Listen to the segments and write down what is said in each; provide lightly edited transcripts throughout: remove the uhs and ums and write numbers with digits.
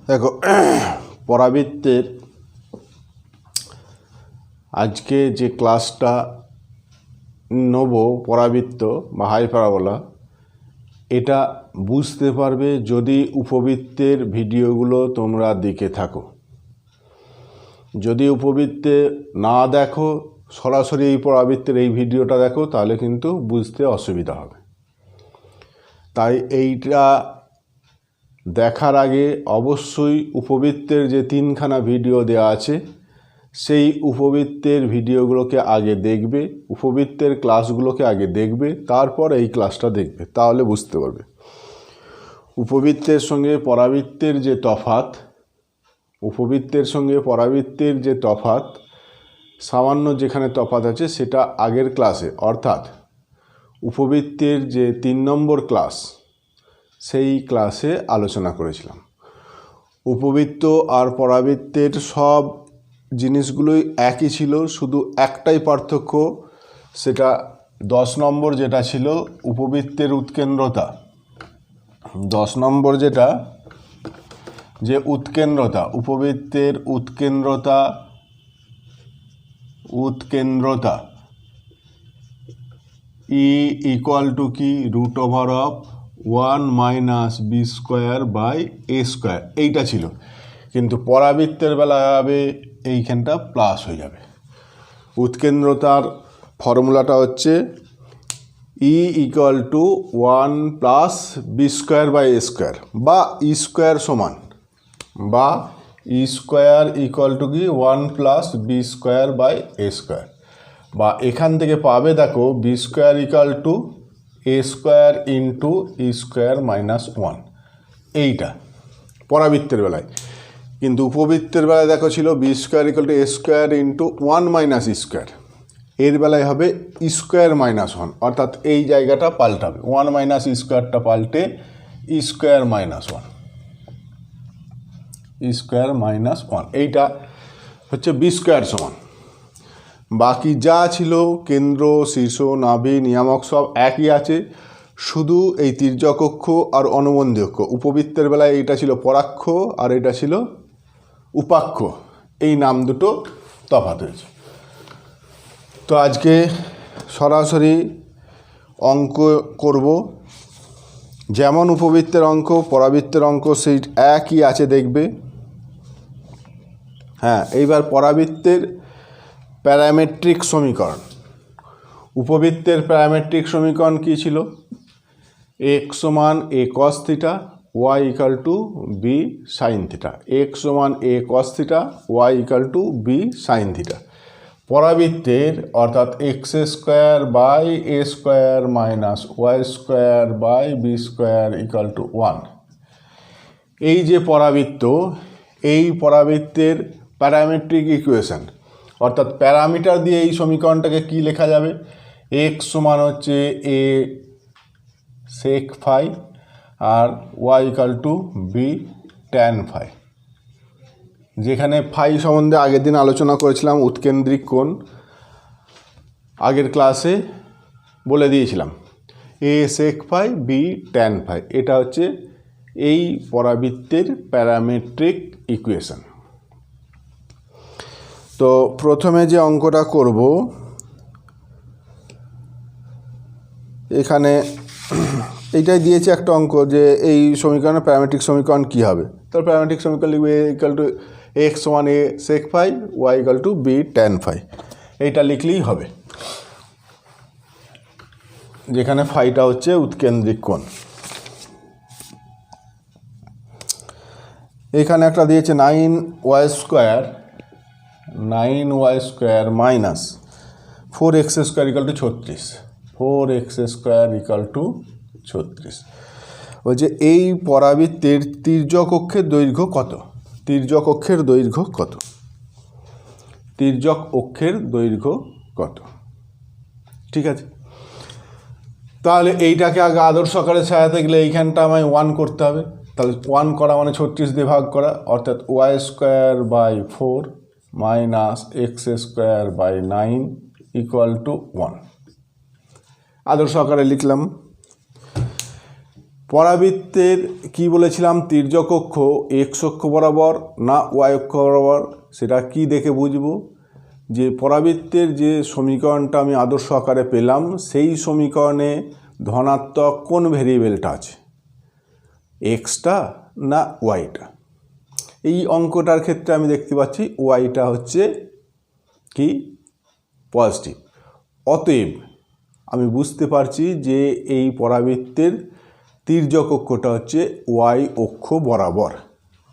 দেখো পরাবৃত্তের আজকে যে ক্লাসটা নেব পরাবৃত্ত বা হাই প্যারাবোলা, এটা বুঝতে পারবে যদি উপবৃত্তের ভিডিওগুলো তোমরা দেখে থাকো। যদি উপবৃত্তে না দেখো, সরাসরি এই পরাবৃত্তের এই ভিডিওটা দেখো, তাহলে কিন্তু বুঝতে অসুবিধা হবে। তাই এইটা দেখার আগে অবশ্যই উপবৃত্তের যে 3খানা ভিডিও দেওয়া আছে সেই উপবৃত্তের ভিডিওগুলোকে আগে দেখবে, উপবৃত্তের ক্লাসগুলোকে আগে দেখবে, তারপর এই ক্লাসটা দেখবে, তাহলে বুঝতে পারবে। উপবৃত্তের সঙ্গে পরাবৃত্তের যে তফাৎ, উপবৃত্তের সঙ্গে পরাবৃত্তের যে তফাৎ, সামান্য যেখানে তফাৎ আছে সেটা আগের ক্লাসে, অর্থাৎ উপবৃত্তের যে 3 নম্বর ক্লাস সেই ক্লাসে আলোচনা করেছিলাম। উপবৃত্ত আর পরাবৃত্তের সব জিনিসগুলোই একই ছিল, শুধু একটাই পার্থক্য, সেটা 10 নম্বর যেটা ছিল উপবৃত্তের উৎকেন্দ্রতা। 10 নম্বর যেটা যে উৎকেন্দ্রতা, উপবৃত্তের উৎকেন্দ্রতা ই ইকুয়াল টু কি √1 - b²/a², এইটা ছিল। কিন্তু পরাবৃত্তের বেলায় হবে এইখানটা প্লাস হয়ে যাবে। উৎকেন্দ্রতার ফর্মুলাটা হচ্ছে ই ইকুয়াল টু 1 + b²/a² বা ই² সমান, বা ই² ইকুয়াল টু কি 1 + b²/a², বা এখান থেকে পাবে দেখো b² equal to a² into e² - 1, এইটা পরাবৃত্তের বেলায়। কিন্তু উপবৃত্তের বেলায় দেখো ছিল b² equal to a² into 1 - e², এর বেলায় হবে e² - 1, অর্থাৎ এই জায়গাটা পাল্টাবে, 1 - e²টা পাল্টে e² - 1, e² - 1, এইটা হচ্ছে b² সমান। বাকি যা ছিল কেন্দ্র, শীর্ষ, নাভি, নিয়ামক সব একই আছে, শুধু এই তির্যক অক্ষ আর অনুবন্ধী অক্ষ। উপবৃত্তের বেলায় এইটা ছিল পরাক্ষ আর এটা ছিল উপাক্ষ, এই নাম দুটো তফাৎ হয়েছে। তো আজকে সরাসরি অঙ্ক করব, যেমন উপবৃত্তের অঙ্ক পরাবৃত্তের অঙ্ক সেই একই আছে দেখবে। হ্যাঁ, এইবার পরাবৃত্তের প্যারামেট্রিক সমীকরণ। উপবৃত্তের প্যারামেট্রিক সমীকরণ কী ছিল? x = a cos θ, y equal to b sin θ। x = a cos θ, y equal to b sin θ। পরাবৃত্তের অর্থাৎ x² / a² - y² / b² equal to 1, এই যে পরাবৃত্ত, এই পরাবৃত্তের প্যারামেট্রিক ইকুয়েশন, অর্থাৎ প্যারামিটার দিয়ে এই সমীকরণটাকে কি লেখা যাবে? x সমান হচ্ছে a sec φ আর y equal to b tan φ। যেখানে ফাই সম্বন্ধে আগের দিন আলোচনা করেছিলাম, উৎকেন্দ্রিক কোণ, আগের ক্লাসে বলে দিয়েছিলাম a sec φ b tan φ, এটা হচ্ছে এই পরাবৃত্তের প্যারামেট্রিক ইকুয়েশন। তো প্রথমে যে অঙ্কটা করব, এখানে এইটাই দিয়েছে একটা অঙ্ক যে এই সমীকরণের প্যারামেট্রিক সমীকরণ কী হবে। তার প্যারামেট্রিক সমীকরণ লিখবে a ইকাল টু x সমান a sec φ, y equal to b tan φ, এইটা লিখলেই হবে, যেখানে ফাইটা হচ্ছে উৎকেন্দ্রিক কোণ। এখানে একটা দিয়েছে 9y² - 4x² equal to 36, 4x² equal to 36। বলছে এই পরাবৃত্তের তির্যক অক্ষের দৈর্ঘ্য কত? তির্যক অক্ষের দৈর্ঘ্য কত? তির্যক অক্ষের দৈর্ঘ্য কত? ঠিক আছে, তাহলে এইটাকে আগে আদর্শ আকারে সাজাতে গেলে এইখানটা আমায় 1 করতে হবে। তাহলে 1 করা মানে 36 দিয়ে ভাগ করা, অর্থাৎ y² - 4 - x² / 9 ইকুয়াল টু 1। আদর্শ আকারে লিখলাম। পরাবৃত্তের কি বলেছিলাম, তির্যক অক্ষ এক্স অক্ষ বরাবর না ওয়াই অক্ষ বরাবর, সেটা কি দেখে বুঝবো? যে পরাবৃত্তের যে সমীকরণটা আমি আদর্শ আকারে পেলাম, সেই সমীকরণে ধনাত্মক কোন ভেরিয়েবলটা আছে, এক্সটা না ওয়াইটা। এই অঙ্কটার ক্ষেত্রে আমি দেখতে পাচ্ছি ওয়াইটা হচ্ছে কি পজিটিভ। অতএব আমি বুঝতে পারছি যে এই পরাবৃত্তের তির্যক অক্ষটা হচ্ছে ওয়াই অক্ষ বরাবর,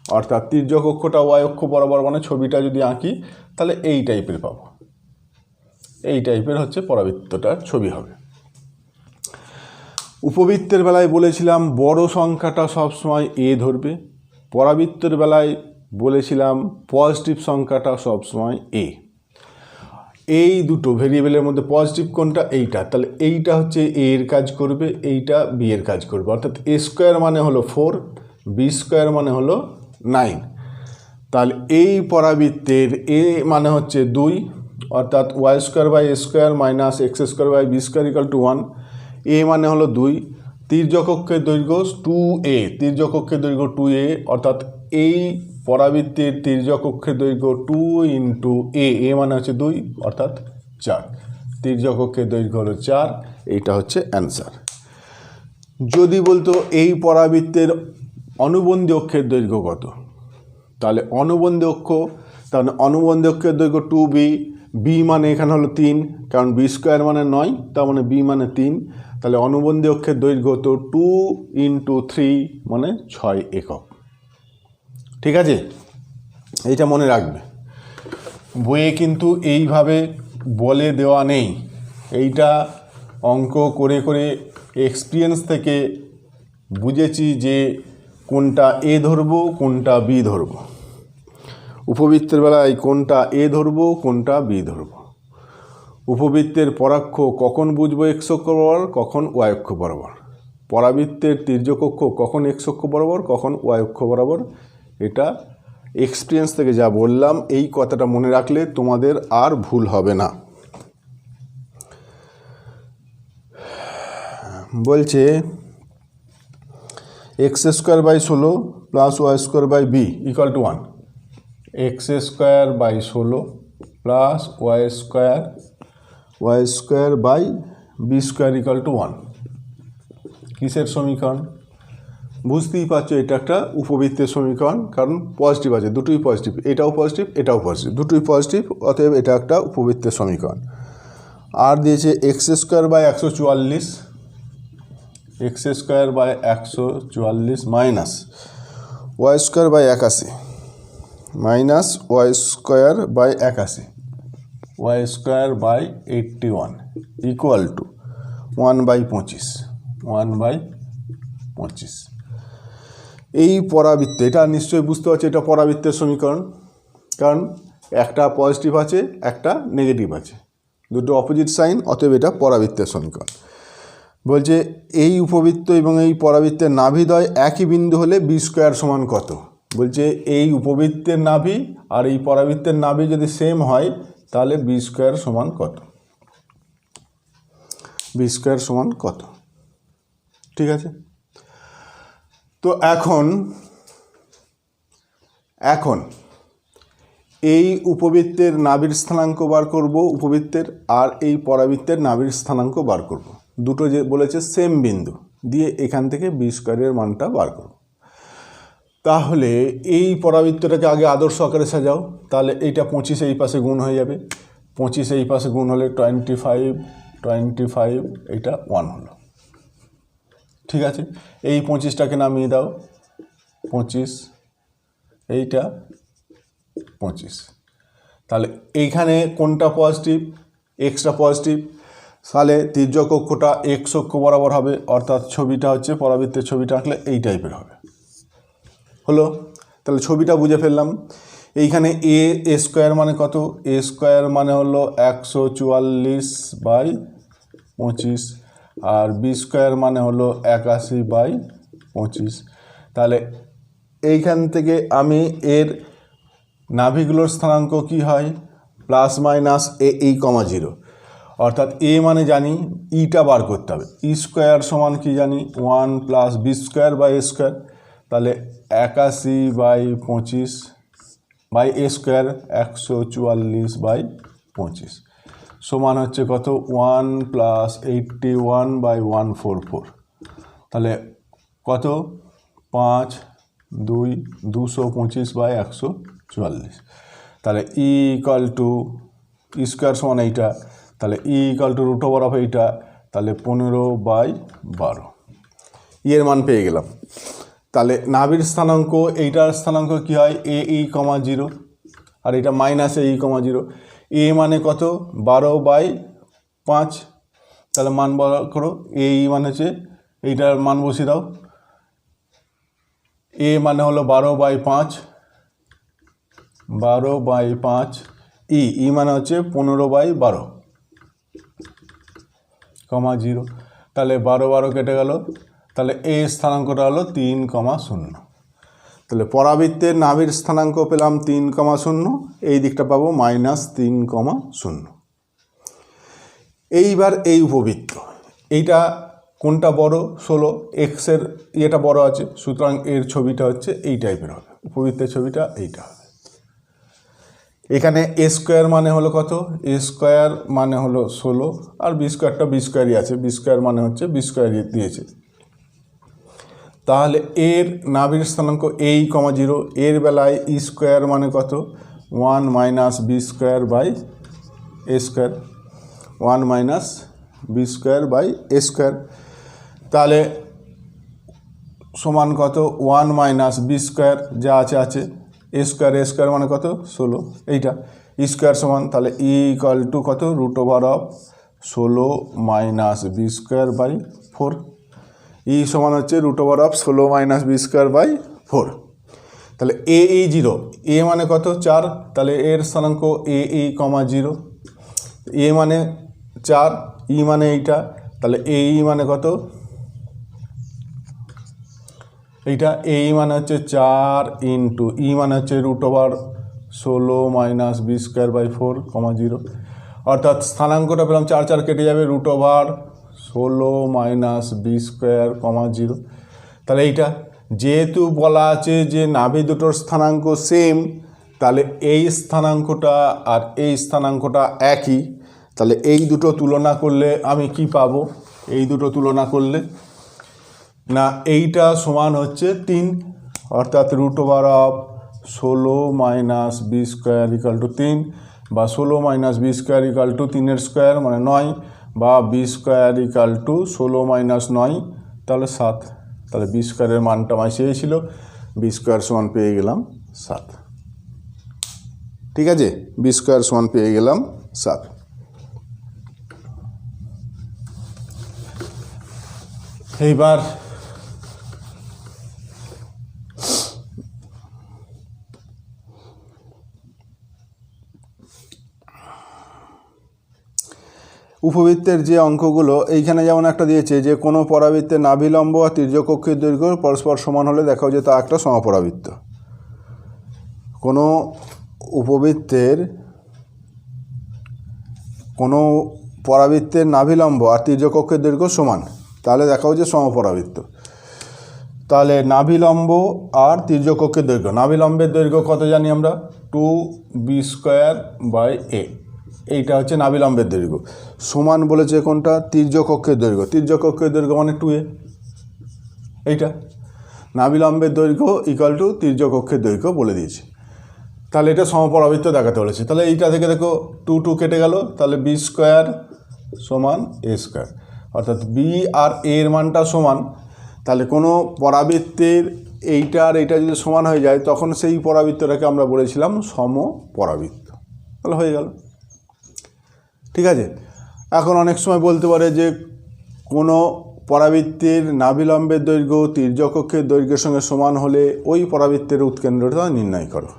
অর্থাৎ তির্যক অক্ষটা ওয়াই অক্ষ বরাবর মানে ছবিটা যদি আঁকি তাহলে এই টাইপের পাবো, এই টাইপের হচ্ছে পরাবৃত্তটার ছবি হবে। উপবৃত্তের বেলায় বলেছিলাম বড় সংখ্যাটা সবসময় এ ধরবে, পরাবৃত্তের বেলায় বলেছিলাম পজিটিভ সংখ্যাটা সবসময় এ। এই দুটো ভেরিয়েবলের মধ্যে পজিটিভ কোনটা, এইটা, তাহলে এইটা হচ্ছে এ এর কাজ করবে, এইটা বি এর কাজ করবে। অর্থাৎ এ স্কোয়ার মানে হলো 4, বি স্কোয়ার মানে হলো 9। তাহলে এই পরাবৃত্তের এ মানে হচ্ছে 2, অর্থাৎ y square by A square minus x square by b square equal to 1। A মানে হলো 2, তির্যক অক্ষের দৈর্ঘ্য 2a, তির্যক অক্ষের দৈর্ঘ্য 2a, অর্থাৎ এই পরাবৃত্তের তির্যক অক্ষের দৈর্ঘ্য 2 ইন্টু এ মানে হচ্ছে 2, অর্থাৎ 4। তির্যক অক্ষের দৈর্ঘ্য হলো 4, এইটা হচ্ছে অ্যান্সার। যদি বলতো এই পরাবৃত্তের অনুবন্ধী অক্ষের দৈর্ঘ্য কত, তাহলে অনুবন্ধী অক্ষ, তাহলে অনুবন্ধী অক্ষের দৈর্ঘ্য 2b, বি মানে এখানে হলো 3, কারণ বি স্কোয়ার মানে 9, তার মানে বি মানে 3, তাহলে অনুবন্ধী অক্ষের দৈর্ঘ্য তো 2 ইন্টু 3 মানে 6 একক। ঠিক আছে, এইটা মনে রাখবে, বইয়ে কিন্তু এইভাবে বলে দেওয়া নেই, এইটা অঙ্ক করে করে এক্সপিরিয়েন্স থেকে বুঝেছি যে কোনটা এ ধরবো কোনটা বি ধরবো। উপবৃত্তের বেলায় কোনটা এ ধরবো কোনটা বি ধরবো। উপবৃত্তের পরাক্ষ কখন বুঝবো এক্স অক্ষ বরাবর কখন ওয়াই অক্ষ বরাবর, পরাবৃত্তের তির্যক অক্ষ কখন এক্স অক্ষ বরাবর কখন ওয়াই অক্ষ বরাবর। এটা এক্সপিরিয়েন্স থেকে যা বললাম, এই কথাটা মনে রাখলে তোমাদের আর ভুল হবে না। বলছে x square by 16 plus y square by b equal to 1, x square by 16 plus y square by b square equal to 1। কিসের সমীকরণ? বুঝতেই পারছো এটা একটা উপবৃত্তের সমীকরণ, কারণ পজিটিভ আছে, দুটোই পজিটিভ, এটাও পজিটিভ এটাও পজিটিভ, দুটোই পজিটিভ, অতএব এটা একটা উপবৃত্তের সমীকরণ। আর দিয়েছে x square by 144, x square by 144 minus y square by 81, minus y square by 81, y square by 81 equal to 1/25, 1/25। এই পরাবৃত্ত, এটা নিশ্চয়ই বুঝতে পারছো এটা পরাবৃত্তের সমীকরণ, কারণ একটা পজিটিভ আছে একটা নেগেটিভ আছে, দুটো অপোজিট সাইন, অতএব এটা পরাবৃত্তের সমীকরণ। বলছে এই উপবৃত্ত এবং এই পরাবৃত্তের নাভিদ্বয় একই বিন্দু হলে বি স্কোয়ার সমান কত। বলছে এই উপবৃত্তের নাভি আর এই পরাবৃত্তের নাভি যদি সেম হয় তাহলে বি স্কোয়ার সমান কত, বি স্কোয়ার সমান কত। ঠিক আছে, তো এখন এই উপবৃত্তের নাভির স্থানাঙ্ক বার করব উপবৃত্তের, আর এই পরাবৃত্তের নাভির স্থানাঙ্ক বার করব। দুটো যে বলেছে সেম বিন্দু দিয়ে এখান থেকে বি স্কোয়ারের মানটা বার করব। তাহলে এই পরাবৃত্তটাকে আগে আদর্শ আকারে সাজাও, তাহলে এইটা 25 এই পাশে গুণ হয়ে যাবে, 25 এই পাশে গুণ হলে 25 এইটা 1 হলো। ঠিক আছে, এই 25টাকে নামিয়ে দাও, 25 এইটা 25, তাহলে এইখানে কোনটা পজিটিভ, এক্সটা পজিটিভ, তাহলে তির্যক অক্ষটা এক্স অক্ষ বরাবর হবে, অর্থাৎ ছবিটা হচ্ছে পরাবৃত্তের ছবিটা আঁকলে এই টাইপের হবে। হলো, তাহলে ছবিটা বুঝে ফেললাম। এইখানে এ স্কোয়ার মানে কত, এ স্কোয়ার মানে হলো 144/25, আর বি স্কোয়ার মানে হলো 81/25। তাহলে এইখান থেকে আমি এর নাভিগুলোর স্থানাঙ্ক কি হয়, প্লাস মাইনাস এই কমা 0, অর্থাৎ এ মানে জানি ইটা বার করতে হবে, ই স্কোয়ার সমান কি জানি 1 plus B square by A square, তাহলে 81/25 বাই এ স্কোয়ার 144/25 সমান হচ্ছে কত 1 প্লাস 81/144, তাহলে কত 225/144, তাহলে e equal to e square সমান এইটা, তাহলে e equal to root over of এইটা, তাহলে 15/12 এর মান পেয়ে গেলাম। তাহলে নাভির স্থানাঙ্ক এইটার স্থানাঙ্ক কি হয় AE, 0 আর এটা মাইনাস AE, 0। এ মানে কত 12/5, তাহলে মান বার করো। এই মানে হচ্ছে এইটার মান বসিয়ে দাও, এ মানে হলো 12/5, 12/5, ই মানে হচ্ছে 15/12, 0, তাহলে 12 কেটে গেল, তাহলে এ স্থানাঙ্কটা হলো 3,0। তাহলে পরাবৃত্তের নাভির স্থানাঙ্ক পেলাম 3,0, এই দিকটা পাবো -3,0। এইবার এই উপবৃত্ত, এইটা কোনটা বড় 16, এক্সের ইয়েটা বড় আছে, সুতরাং এর ছবিটা হচ্ছে এই টাইপের হবে, উপবৃত্তের ছবিটা এইটা হবে। এখানে এ স্কোয়ার মানে হলো কত, এ স্কোয়ার মানে হলো 16, আর বি স্কোয়ারটা বি স্কোয়ারই আছে, বি স্কোয়ার মানে হচ্ছে বি স্কোয়ার দিয়েছে। তাহলে এর নাভির স্থানাঙ্ক এই, 0, এর বেলায় ই স্কোয়ার মানে কত 1 minus b square by A square, 1 minus b square by A square, তাহলে সমান কত 1 মাইনাস বি স্কোয়ার যা আছে এ স্কোয়ার মানে কত 16, এইটা ই স্কোয়ার সমান, তাহলে ই ইকাল টু কত root over of 16 minus b square by 4, e সমান হচ্ছে root over of 16 minus b square by 4। তাহলে AE 0, এ মানে কত 4, তাহলে এর স্থানাঙ্ক AE, 0, এ মানে 4, ই মানে এইটা, তাহলে AE মানে কত এইটা, AE মানে হচ্ছে 4 ইন্টু ই মানে হচ্ছে root over 16 minus b square by 4, 0, অর্থাৎ স্থানাঙ্কটা পেলাম 4 কেটে যাবে, root over 16 minus b square, 0। তাহলে এইটা যেহেতু বলা আছে যে নাভি দুটোর স্থানাঙ্ক সেম, তাহলে এই স্থানাঙ্কটা আর এই স্থানাঙ্কটা একই, তাহলে এই দুটো তুলনা করলে আমি কি পাবো, এই দুটো তুলনা করলে না এইটা সমান হচ্ছে 3, অর্থাৎ root over of 16 minus b square equal to 3, বা 16 minus b square equal to 3 square মানে 9, বা b square equal to 16 minus 9, তাহলে 7, তাহলে বি স্কোয়ারের মানটা আমার চেয়েছিল, বি স্কোয়ার সমান পেয়ে গেলাম 7। ঠিক আছে, বি স্কোয়ার সমান পেয়ে গেলাম 7। এইবার উপবৃত্তের যে অঙ্কগুলো এইখানে যেমন একটা দিয়েছে যে কোনো পরাবৃত্তের নাভিলম্ব আর তির্যকক্ষের দৈর্ঘ্য পরস্পর সমান হলে দেখাও যে তা একটা সমপরাবৃত্ত। কোনো উপবৃত্তের কোনো পরাবৃত্তের নাভিলম্ব আর তির্যকক্ষের দৈর্ঘ্য সমান, তাহলে দেখাও যে সমপরাবৃত্ত। তাহলে নাভিলম্ব আর তির্যকক্ষের দৈর্ঘ্য, নাভিলম্বের দৈর্ঘ্য কত জানি আমরা 2b² বাই a, এইটা হচ্ছে নাভিলম্বের দৈর্ঘ্য, সমান বলেছে কোনটা তির্যকক্ষের দৈর্ঘ্য, তির্যকক্ষের দৈর্ঘ্য মানে 2a, এইটা নাভিলম্বের দৈর্ঘ্য ইকাল টু তির্যকক্ষের দৈর্ঘ্য বলে দিয়েছে। তাহলে এটা সমপরাবৃত্ত দেখাতে বলেছে, তাহলে এইটা থেকে দেখো 2 কেটে গেল, তাহলে b² সমান a², অর্থাৎ b আর a এর মানটা সমান। তাহলে কোনো পরাবৃত্তের এইটা আর এইটা যদি সমান হয়ে যায় তখন সেই পরাবৃত্তটাকে আমরা বলেছিলাম সমপরাবৃত্ত, তাহলে হয়ে গেল। ঠিক আছে, এখন অনেক সময় বলতে পারে যে কোনো পরাবৃত্তের নাভিলম্বের দৈর্ঘ্য তির্যকক্ষের দৈর্ঘ্যের সঙ্গে সমান হলে ওই পরাবৃত্তের উৎকেন্দ্রতা নির্ণয় করো।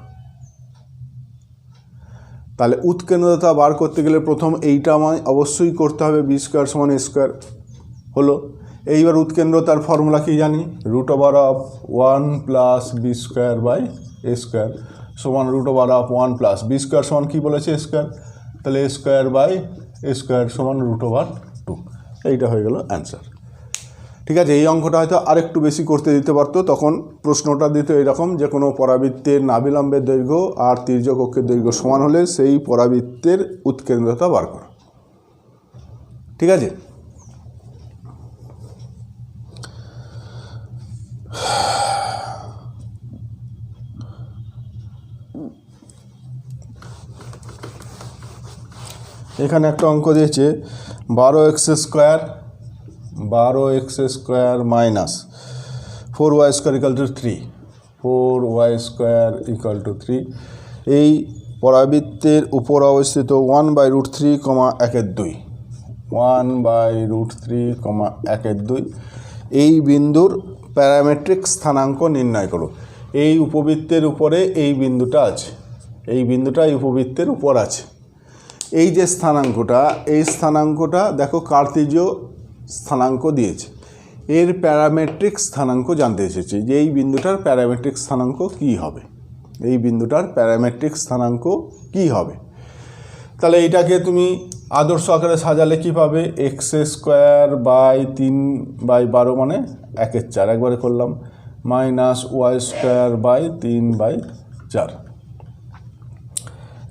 তাহলে উৎকেন্দ্রতা বার করতে গেলে প্রথম এইটা আমায় অবশ্যই করতে হবে, b² সমান a² হলো। এইবার উৎকেন্দ্রতার ফর্মুলা কি জানি, root over of 1 plus B square by a² সমান root over of 1 plus B square সমান কী বলেছে a², তাহলে a² বাই স্কোয়ার সমান √2। এইটা হয়ে গেল অ্যান্সার। ঠিক আছে, এই অঙ্কটা হয়তো আরেকটু বেশি করতে দিতে পারতো, তখন প্রশ্নটা দিত এরকম যে কোনো পরাবৃত্তের নাভিলম্বের দৈর্ঘ্য আর তির্যক অক্ষের দৈর্ঘ্য সমান হলে সেই পরাবৃত্তের উৎকেন্দ্রতা বার করো। ঠিক আছে, এখানে একটা অঙ্ক দিয়েছে 12x² মাইনাস 4y² = 3, 4y² = 3 এই পরাবৃত্তের উপর অবস্থিত 1/√3, 1/2 1/√3, 1/2 এই বিন্দুর প্যারামেট্রিক স্থানাঙ্ক নির্ণয় করো। এই উপবৃত্তের উপরে এই বিন্দুটা আছে, এই বিন্দুটা এই উপবৃত্তের উপর আছে। এই যে স্থানাঙ্কটা, এই স্থানাঙ্কটা দেখো কার্তেজীয় স্থানাঙ্ক দিয়েছে, এর প্যারামেট্রিক স্থানাঙ্ক জানতে এসেছে যে এই বিন্দুটার প্যারামেট্রিক স্থানাঙ্ক কী হবে, এই বিন্দুটার প্যারামেট্রিক স্থানাঙ্ক কী হবে। তাহলে এইটাকে তুমি আদর্শ আকারে সাজালে কী পাবে, x² / 3/12 মানে 1/4 একবারে করলাম, মাইনাস y² / 3/4,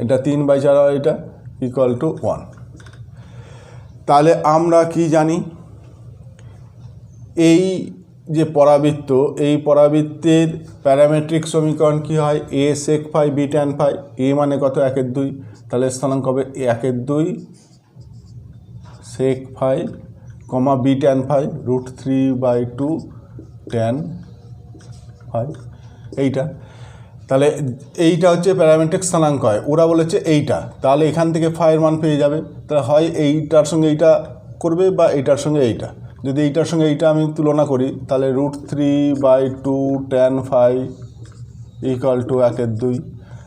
এটা 3/4 হয়, এটা = 1। তাহলে আমরা কি জানি, এই যে পরাবৃত্ত, এই পরাবৃত্তের প্যারামেট্রিক সমীকরণ কি হয়, a sec phi b tan phi, a মানে কত 1/2, তাহলে স্থানাঙ্ক হবে 1/2 sec phi, b tan phi √3/2 tan phi, এইটা। তাহলে এইটা হচ্ছে প্যারামেট্রিক স্থানাঙ্ক হয়, ওরা বলেছে এইটা, তাহলে এখান থেকে ফাইয়ের মান পেয়ে যাবে। তাহলে হয় এইটার সঙ্গে এইটা করবে বা এইটার সঙ্গে এইটা। যদি এইটার সঙ্গে এইটা আমি তুলনা করি তাহলে √3/2 tan phi = 1/2,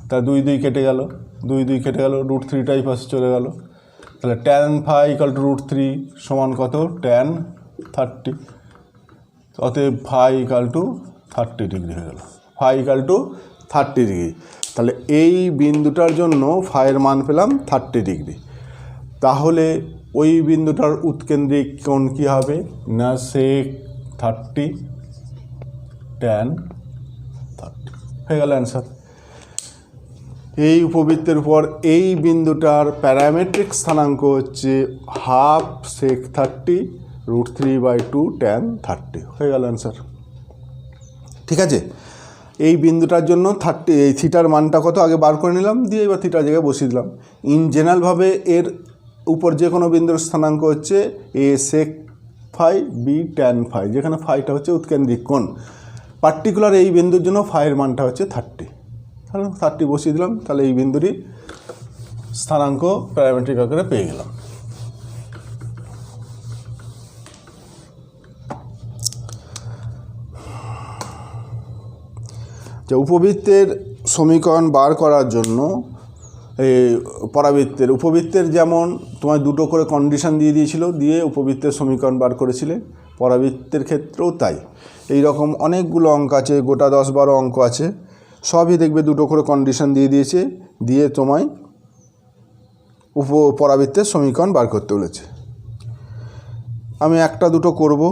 তাহলে 2 কেটে গেল, 2 কেটে গেল, √3টাই পাশে চলে গেল। তাহলে tan phi = √3 সমান কত, tan 30, অতএব phi = 30 ডিগ্রি হয়ে গেল, phi = 30 ডিগ্রি। তাহলে এই বিন্দুটার জন্য ফাইয়ের মান পেলাম 30 ডিগ্রি। তাহলে ওই বিন্দুটার উৎকেন্দ্রিক কোণ কী হবে না, sec 30 tan 30 হয়ে গেল অ্যান্সার। এই উপবৃত্তের উপর এই বিন্দুটার প্যারামেট্রিক স্থানাঙ্ক হচ্ছে হাফ sec 30 √3/2 tan 30 হয়ে গেল অ্যান্সার। ঠিক আছে, এই বিন্দুটার জন্য 30, এই থিটার মানটা কত আগে বার করে নিলাম, দিয়ে এবার থিটার জায়গায় বসিয়ে দিলাম। ইন জেনারেলভাবে এর উপর যে কোনো বিন্দুর স্থানাঙ্ক হচ্ছে a sec phi b tan phi, যেখানে ফাইটা হচ্ছে উৎকেন্দ্রিক কোণ। পার্টিকুলার এই বিন্দুর জন্য ফাইয়ের মানটা হচ্ছে 30, তাহলে 30 বসিয়ে দিলাম, তাহলে এই বিন্দুরই স্থানাঙ্ক প্যারামেট্রিক আকারে পেয়ে গেলাম। যে উপবৃত্তের সমীকরণ বার করার জন্য এই উপবৃত্তের যেমন তোমায় দুটো করে কন্ডিশন দিয়ে দিয়েছিল, দিয়ে উপবৃত্তের সমীকরণ বার করেছিলে, পরাবৃত্তের ক্ষেত্রেও তাই। এই রকম অনেকগুলো অঙ্ক আছে, গোটা 10-12 অঙ্ক আছে, সবই দেখবে দুটো করে কন্ডিশন দিয়ে দিয়েছে, দিয়ে তোমায় পরাবৃত্তের সমীকরণ বার করতে বলেছে। আমি একটা দুটো করব,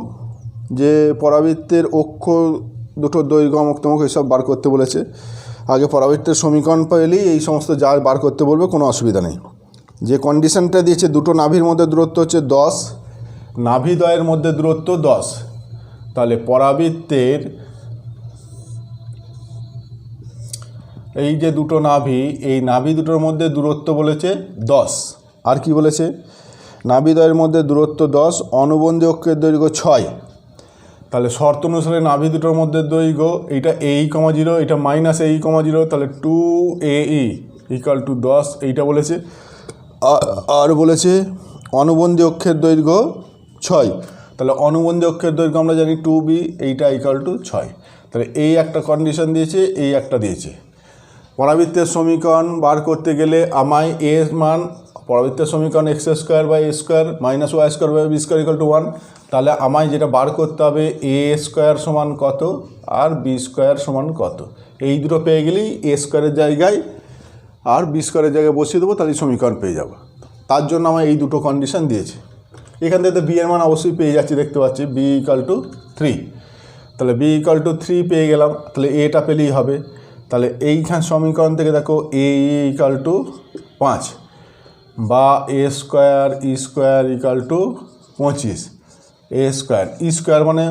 যে পরাবৃত্তের অক্ষ দুটো দৈর্ঘ্য অমুক তমুক এইসব বার করতে বলেছে। আগে পরাবৃত্তের সমীকরণ পেলেই এই সমস্ত যা বার করতে বলবে কোনো অসুবিধা নেই। যে কন্ডিশনটা দিয়েছে, দুটো নাভির মধ্যে দূরত্ব হচ্ছে 10, নাভিদ্বয়ের মধ্যে দূরত্ব 10, তাহলে পরাবৃত্তের এই যে দুটো নাভি, এই নাভি দুটোর মধ্যে দূরত্ব বলেছে 10, আর কি বলেছে, নাভিদ্বয়ের মধ্যে দূরত্ব 10, অনুবন্ধী অক্ষের দৈর্ঘ্য 6। তাহলে শর্ত অনুসারে নাভি দুটোর মধ্যে দৈর্ঘ্য, এইটা AE, এটা -AE, তাহলে 2AE = 10, এইটা বলেছে। আর বলেছে অনুবন্ধী অক্ষের দৈর্ঘ্য 6, তাহলে অনুবন্ধী অক্ষের দৈর্ঘ্য আমরা জানি 2B, এইটা = 6। তাহলে এই একটা কন্ডিশন দিয়েছে, এই একটা দিয়েছে। পরাবৃত্তের সমীকরণ বার করতে গেলে আমায় এর মান, পরাবৃত্তের সমীকরণ x² / a² -y² / b² = 1, তাহলে আমায় যেটা বার করতে হবে a² সমান কত আর b² সমান কত, এই দুটো পেয়ে গেলেই a² জায়গায় আর b² জায়গায় বসিয়ে দেবো, তাহলে সমীকরণ পেয়ে যাব। তার জন্য আমার এই দুটো কন্ডিশন দিয়েছে। এখান থেকে বি এর মান অবশ্যই পেয়ে যাচ্ছি, দেখতে পাচ্ছি বি ইকাল টু 3। তাহলে বি ইকাল টু 3 পেয়ে গেলাম, তাহলে এটা পেলেই হবে। তাহলে এইখান সমীকরণ থেকে দেখো এ ইকাল টু 5 বা A square E square equal to 25। A square E square মানে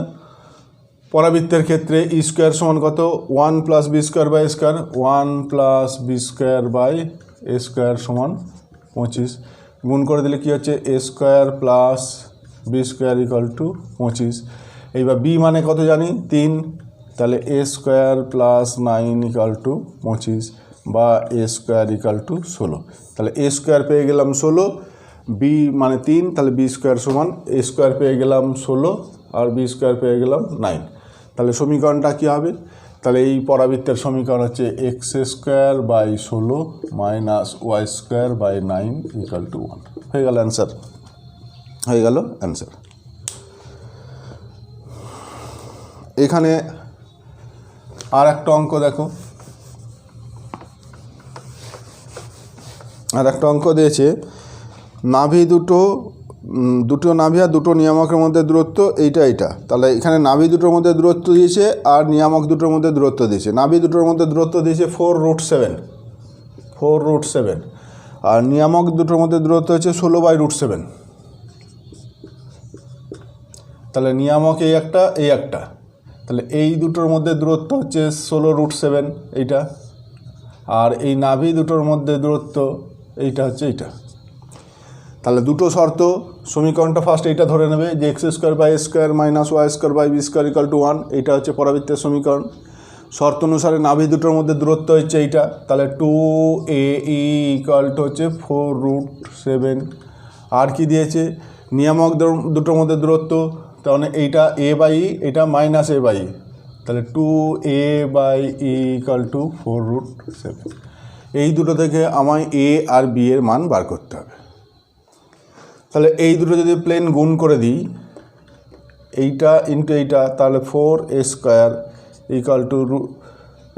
পরাবৃত্তের ক্ষেত্রে ই স্কোয়ার সমান কত 1 plus B square by square, 1 plus B square by A square সমান 25। গুণ করে দিলে কী হচ্ছে A square plus B square equal to 25। এইবার বি মানে কত জানি 3, তাহলে A square plus 9 equal to 25 বা এ স্কোয়ার ইকাল টু 16। তাহলে এ স্কোয়ার পেয়ে গেলাম 16, বি মানে 3, তাহলে বি স্কোয়ার সমান এ স্কোয়ার পেয়ে গেলাম 16 আর বি স্কোয়ার পেয়ে গেলাম 9। তাহলে সমীকরণটা কী হবে? তাহলে এই পরাবৃত্তের সমীকরণ হচ্ছে x square by 16 minus y square by 9 equal to 1। হয়ে গেল অ্যান্সার, হয়ে গেল অ্যান্সার। এখানে আর একটা অঙ্ক দেখো, আর একটা অঙ্ক দিয়েছে নাভি দুটো নাভি আর দুটো নিয়ামকের মধ্যে দূরত্ব এইটা। তাহলে এখানে নাভি দুটোর মধ্যে দূরত্ব দিয়েছে আর নিয়ামক দুটোর মধ্যে দূরত্ব দিয়েছে। নাভি দুটোর মধ্যে দূরত্ব দিয়েছে 4√7 আর নিয়ামক দুটোর মধ্যে দূরত্ব হচ্ছে 16/√7। তাহলে নিয়ামক এই একটা, তাহলে এই দুটোর মধ্যে দূরত্ব হচ্ছে 16√7 এইটা, আর এই নাভি দুটোর মধ্যে দূরত্ব এইটা হচ্ছে এইটা। তাহলে দুটো শর্ত, সমীকরণটা ফার্স্ট এইটা ধরে নেবে যে x square by A square minus y square by b square equal to 1, এইটা হচ্ছে পরাবৃত্তের সমীকরণ। শর্ত অনুসারে নাভি দুটোর মধ্যে দূরত্ব হচ্ছে এইটা, তাহলে 2a ইকাল টু হচ্ছে 4√7। আর কি দিয়েছে নিয়ামক দুটোর মধ্যে দূরত্ব, তাহলে এইটা a বাই ই, এটা মাইনাস a বাই ই, তাহলে 2a by E equal two 4√7। এই দুটো থেকে আমায় a আর b এর মান বার করতে হবে। তাহলে এই দুটো যদি প্লেন গুণ করে দিই এইটা ইন্টু এইটা, তাহলে 4a স্কোয়ার ইকাল টু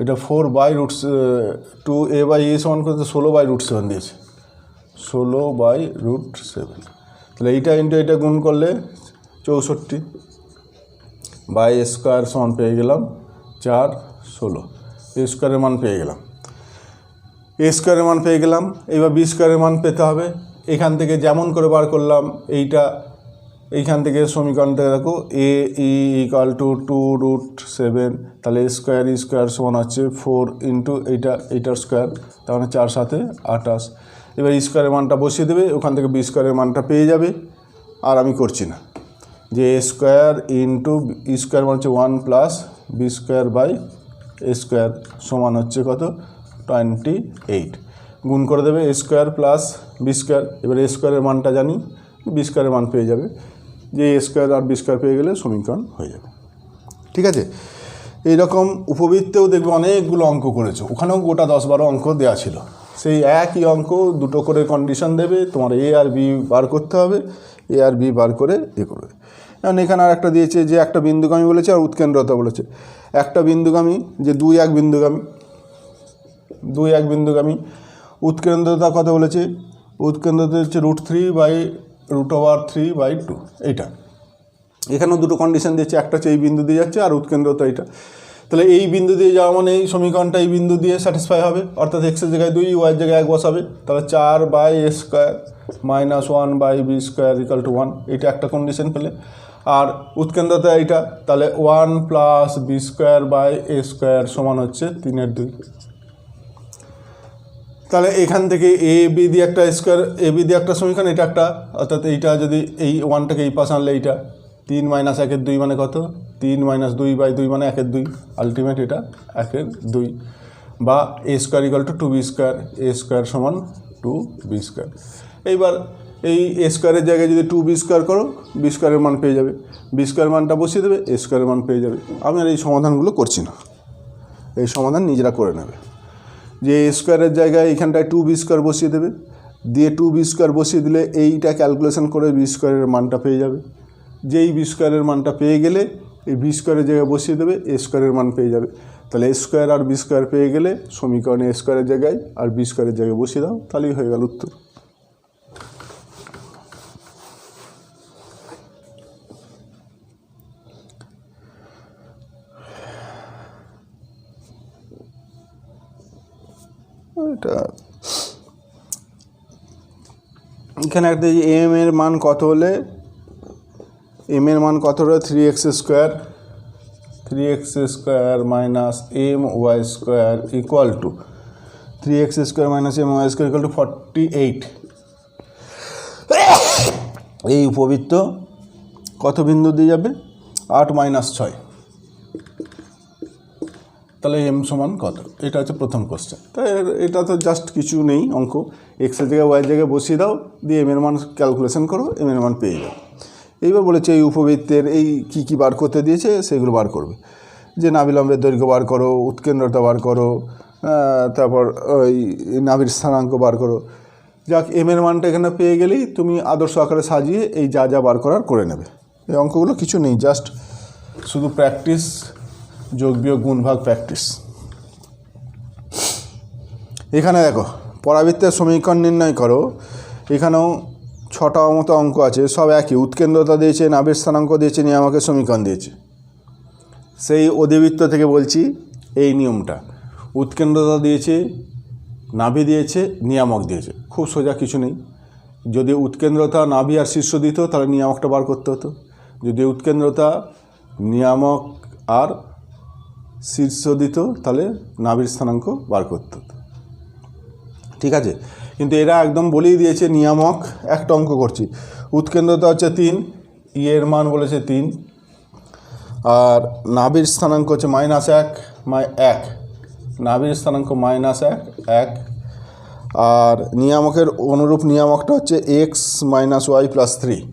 এটা 4/2a বাই এ সমান করতে 16/√7 দিয়েছে, 16/√7। তাহলে এইটা ইন্টু এইটা গুণ করলে 64 বাই এ স্কোয়ার সমান পেয়ে গেলাম 4 16। এ স্কোয়ারের মান পেয়ে গেলাম, এ স্কোয়ারের মান পেয়ে গেলাম। এবার বি স্কোয়ারের মান পেতে হবে। এখান থেকে যেমন করে বার করলাম এইখান থেকে সমীকরণ থেকে দেখো এ ই ইকাল টু 2√7, তাহলে এ স্কোয়ার ই স্কোয়ার সমান হচ্ছে 4 ইন্টু এইটার স্কোয়ার, তাহলে 4 7 28। এবার ই স্কোয়ারের মানটা বসিয়ে দেবে, ওখান থেকে বি স্কোয়ারের মানটা পেয়ে যাবে। আর আমি করছি না, যে a square into e square মান হচ্ছে 1 plus B square by A square সমান হচ্ছে কত 28। গুণ করে দেবে a square plus B square. এবার এ স্কোয়ারের মানটা জানি, বি স্কোয়ারের মান পেয়ে যাবে, যে a square R B square পেয়ে গেলে সমীকরণ হয়ে যাবে। ঠিক আছে, এইরকম উপবৃত্তেও দেখবে অনেকগুলো অঙ্ক করেছো, ওখানেও গোটা 10-12 অঙ্ক দেওয়া ছিল। সেই একই অঙ্ক দুটো করে কন্ডিশন দেবে, তোমার এ আর বি বার করতে হবে, এ আর বি বার করে করবে। এখন এখানে আর একটা দিয়েছে যে একটা বিন্দুগামী বলেছে আর উৎকেন্দ্রতা বলেছে। একটা বিন্দুগামী যে 2 1 বিন্দুগামী, উৎকেন্দ্রতা কত বলেছে? উৎকেন্দ্রতা হচ্ছে √3/2 এইটা। এখানেও দুটো কন্ডিশন দিয়েছে, একটা হচ্ছে এই বিন্দু দিয়ে যাচ্ছে আর উৎকেন্দ্রতা এইটা। তাহলে এই বিন্দু দিয়ে যাওয়া মানে এই সমীকরণটা এই বিন্দু দিয়ে স্যাটিসফাই হবে, অর্থাৎ এক্সের জায়গায় 2 ওয়াইয়ের জায়গায় 1 বসাবে, তাহলে 4/a square minus 1/b square equal to 1, এটা একটা কন্ডিশন পেলে। আর উৎকেন্দ্রতা এইটা, তাহলে 1 plus B square by A square সমান হচ্ছে 3/2। তাহলে এখান থেকে এ বি দিয়ে একটা স্কোয়ার, এ বি দিয়ে একটা সমীকরণ, এটা একটা, অর্থাৎ এইটা যদি এই 1টাকে এই পাশে আনলে এইটা 3 - 1/2 মানে কত 3 - 2/2 মানে 1/2, আলটিমেট এটা 1/2 বা A square equal to 2b square, A square সমান 2b স্কোয়ার। এইবার এই এ স্কোয়ারের জায়গায় যদি 2b স্কোয়ার করো, বি স্কোয়ারের মান পেয়ে যাবে, বি স্কোয়ারের মানটা বসিয়ে দেবে, এ স্কোয়ারের মান পেয়ে যাবে। আমি আর এই সমাধানগুলো করছি না, এই সমাধান নিজেরা করে নেবে। যে এ স্কোয়ারের জায়গায় এইখানটায় 2b স্কোয়ার বসিয়ে দেবে, দিয়ে 2b স্কোয়ার বসিয়ে দিলে এইটা ক্যালকুলেশন করে বি স্কোয়ারের মানটা পেয়ে যাবে। যেই বি স্কোয়ারের মানটা পেয়ে গেলে এই বি স্কোয়ারের জায়গায় বসিয়ে দেবে, এ স্কোয়ারের মান পেয়ে যাবে। তাহলে A square R B square পেয়ে গেলে সমীকরণে এ স্কোয়ারের জায়গায় আর বি স্কোয়ারের জায়গায় বসিয়ে দাও, তাহলেই হয়ে গেল উত্তর। এটা এখানে একটা এম এর মান কত হলে three x square minus m y square equal to 3x square minus m y square equal to 48। এই উপবৃত্ত কত বিন্দু দিয়ে যাবে? 8 - 6। তাহলে এম সমান কত? এটা হচ্ছে প্রথম কোশ্চেন। তাই এটা তো জাস্ট কিছু নেই, অঙ্ক এক্সের জায়গায় ওয়াইয়ের জায়গায় বসিয়ে দাও, দিয়ে এম এর মান ক্যালকুলেশন করো, এম এর মান পেয়ে যাও। এইবার বলেছে এই উপবৃত্তের এই কী বার করতে দিয়েছে সেগুলো বার করবে, যে নাভিলম্বের দৈর্ঘ্য বার করো, উৎকেন্দ্রতা বার করো, তারপর ওই নাভির স্থানাঙ্ক বার করো। যাক, এম এর মানটা এখানে পেয়ে গেলেই তুমি আদর্শ আকারে সাজিয়ে এই যা বার করার করে নেবে। এই অঙ্কগুলো কিছু নেই, জাস্ট শুধু প্র্যাকটিস, যোগ বিয়োগ গুণ ভাগ প্র্যাকটিস। এখানে দেখো পরাবৃত্তের সমীকরণ নির্ণয় করো। এখানেও 6টা মতো অঙ্ক আছে, সব একই। উৎকেন্দ্রতা দিয়েছে, নাভির স্থানাঙ্ক দিয়েছে, নিয়ামকের সমীকরণ দিয়েছে। সেই অধিবৃত্ত থেকে বলছি এই নিয়মটা, উৎকেন্দ্রতা দিয়েছে, নাভি দিয়েছে, নিয়ামক দিয়েছে। খুব সোজা, কিছু নেই। যদি উৎকেন্দ্রতা, নাভি আর শীর্ষ দিত তাহলে নিয়ামকটা বার করতে হতো। যদি উৎকেন্দ্রতা, নিয়ামক আর শীর্ষ দিত তাহলে নাভির স্থানাঙ্ক বার করতে হতো। ঠিক আছে, কিন্তু এরা একদম বলেই দিয়েছে নিয়ামক। একটা অঙ্ক করছি, উৎকেন্দ্রতা হচ্ছে 3, ই এর মান বলেছে 3, আর নাভির স্থানাঙ্ক হচ্ছে -1, নাভির স্থানাঙ্ক -1, আর নিয়ামকের অনুরূপ নিয়ামকটা হচ্ছে x - y + 3,